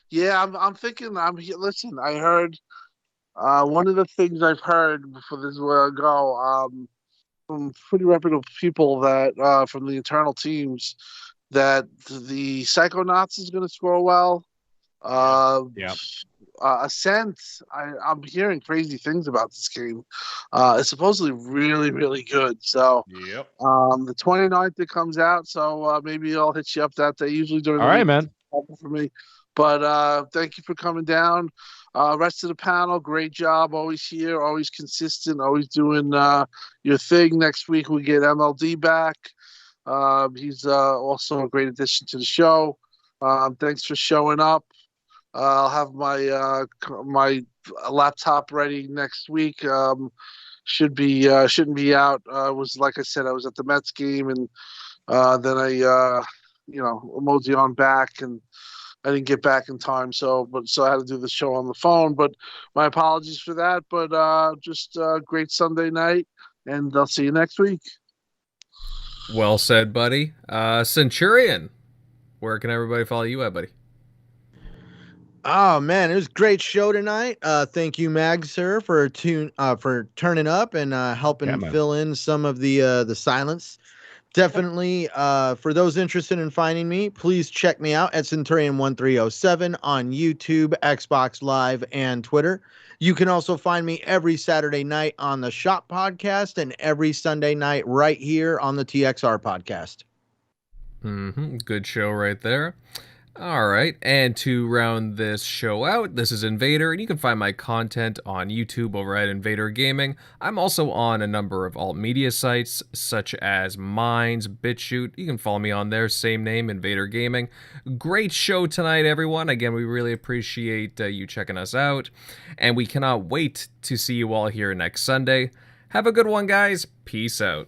Yeah, I'm thinking. Listen, I heard. One of the things I've heard before this will go from pretty reputable people that from the internal teams that the Psychonauts is going to score well. Ascent, I'm hearing crazy things about this game. It's supposedly really, really good. So yep. The 29th it comes out, so maybe I'll hit you up that day. Usually during the week, man. For me. But thank you for coming down. Rest of the panel, great job. Always here, always consistent, always doing your thing. Next week we get MLD back. He's also a great addition to the show. Thanks for showing up. I'll have my laptop ready next week. Shouldn't be out. Was like I said, I was at the Mets game, and then I mosey on back, and I didn't get back in time, so I had to do the show on the phone. But my apologies for that. But just a great Sunday night, and I'll see you next week. Well said, buddy. Centurion, where can everybody follow you at, buddy? Oh man, it was a great show tonight. Thank you, Mag, sir, for turning up and helping fill in some of the silence. Definitely, for those interested in finding me, please check me out at Centurion1307 on YouTube, Xbox Live, and Twitter. You can also find me every Saturday night on the Shop Podcast and every Sunday night right here on the TXR Podcast. Good show right there. All right, and to round this show out, this is Invader, and you can find my content on YouTube over at Invader Gaming. I'm also on a number of alt media sites, such as Minds, BitChute. You can follow me on there, same name, Invader Gaming. Great show tonight, everyone. Again, we really appreciate you checking us out, and we cannot wait to see you all here next Sunday. Have a good one, guys. Peace out.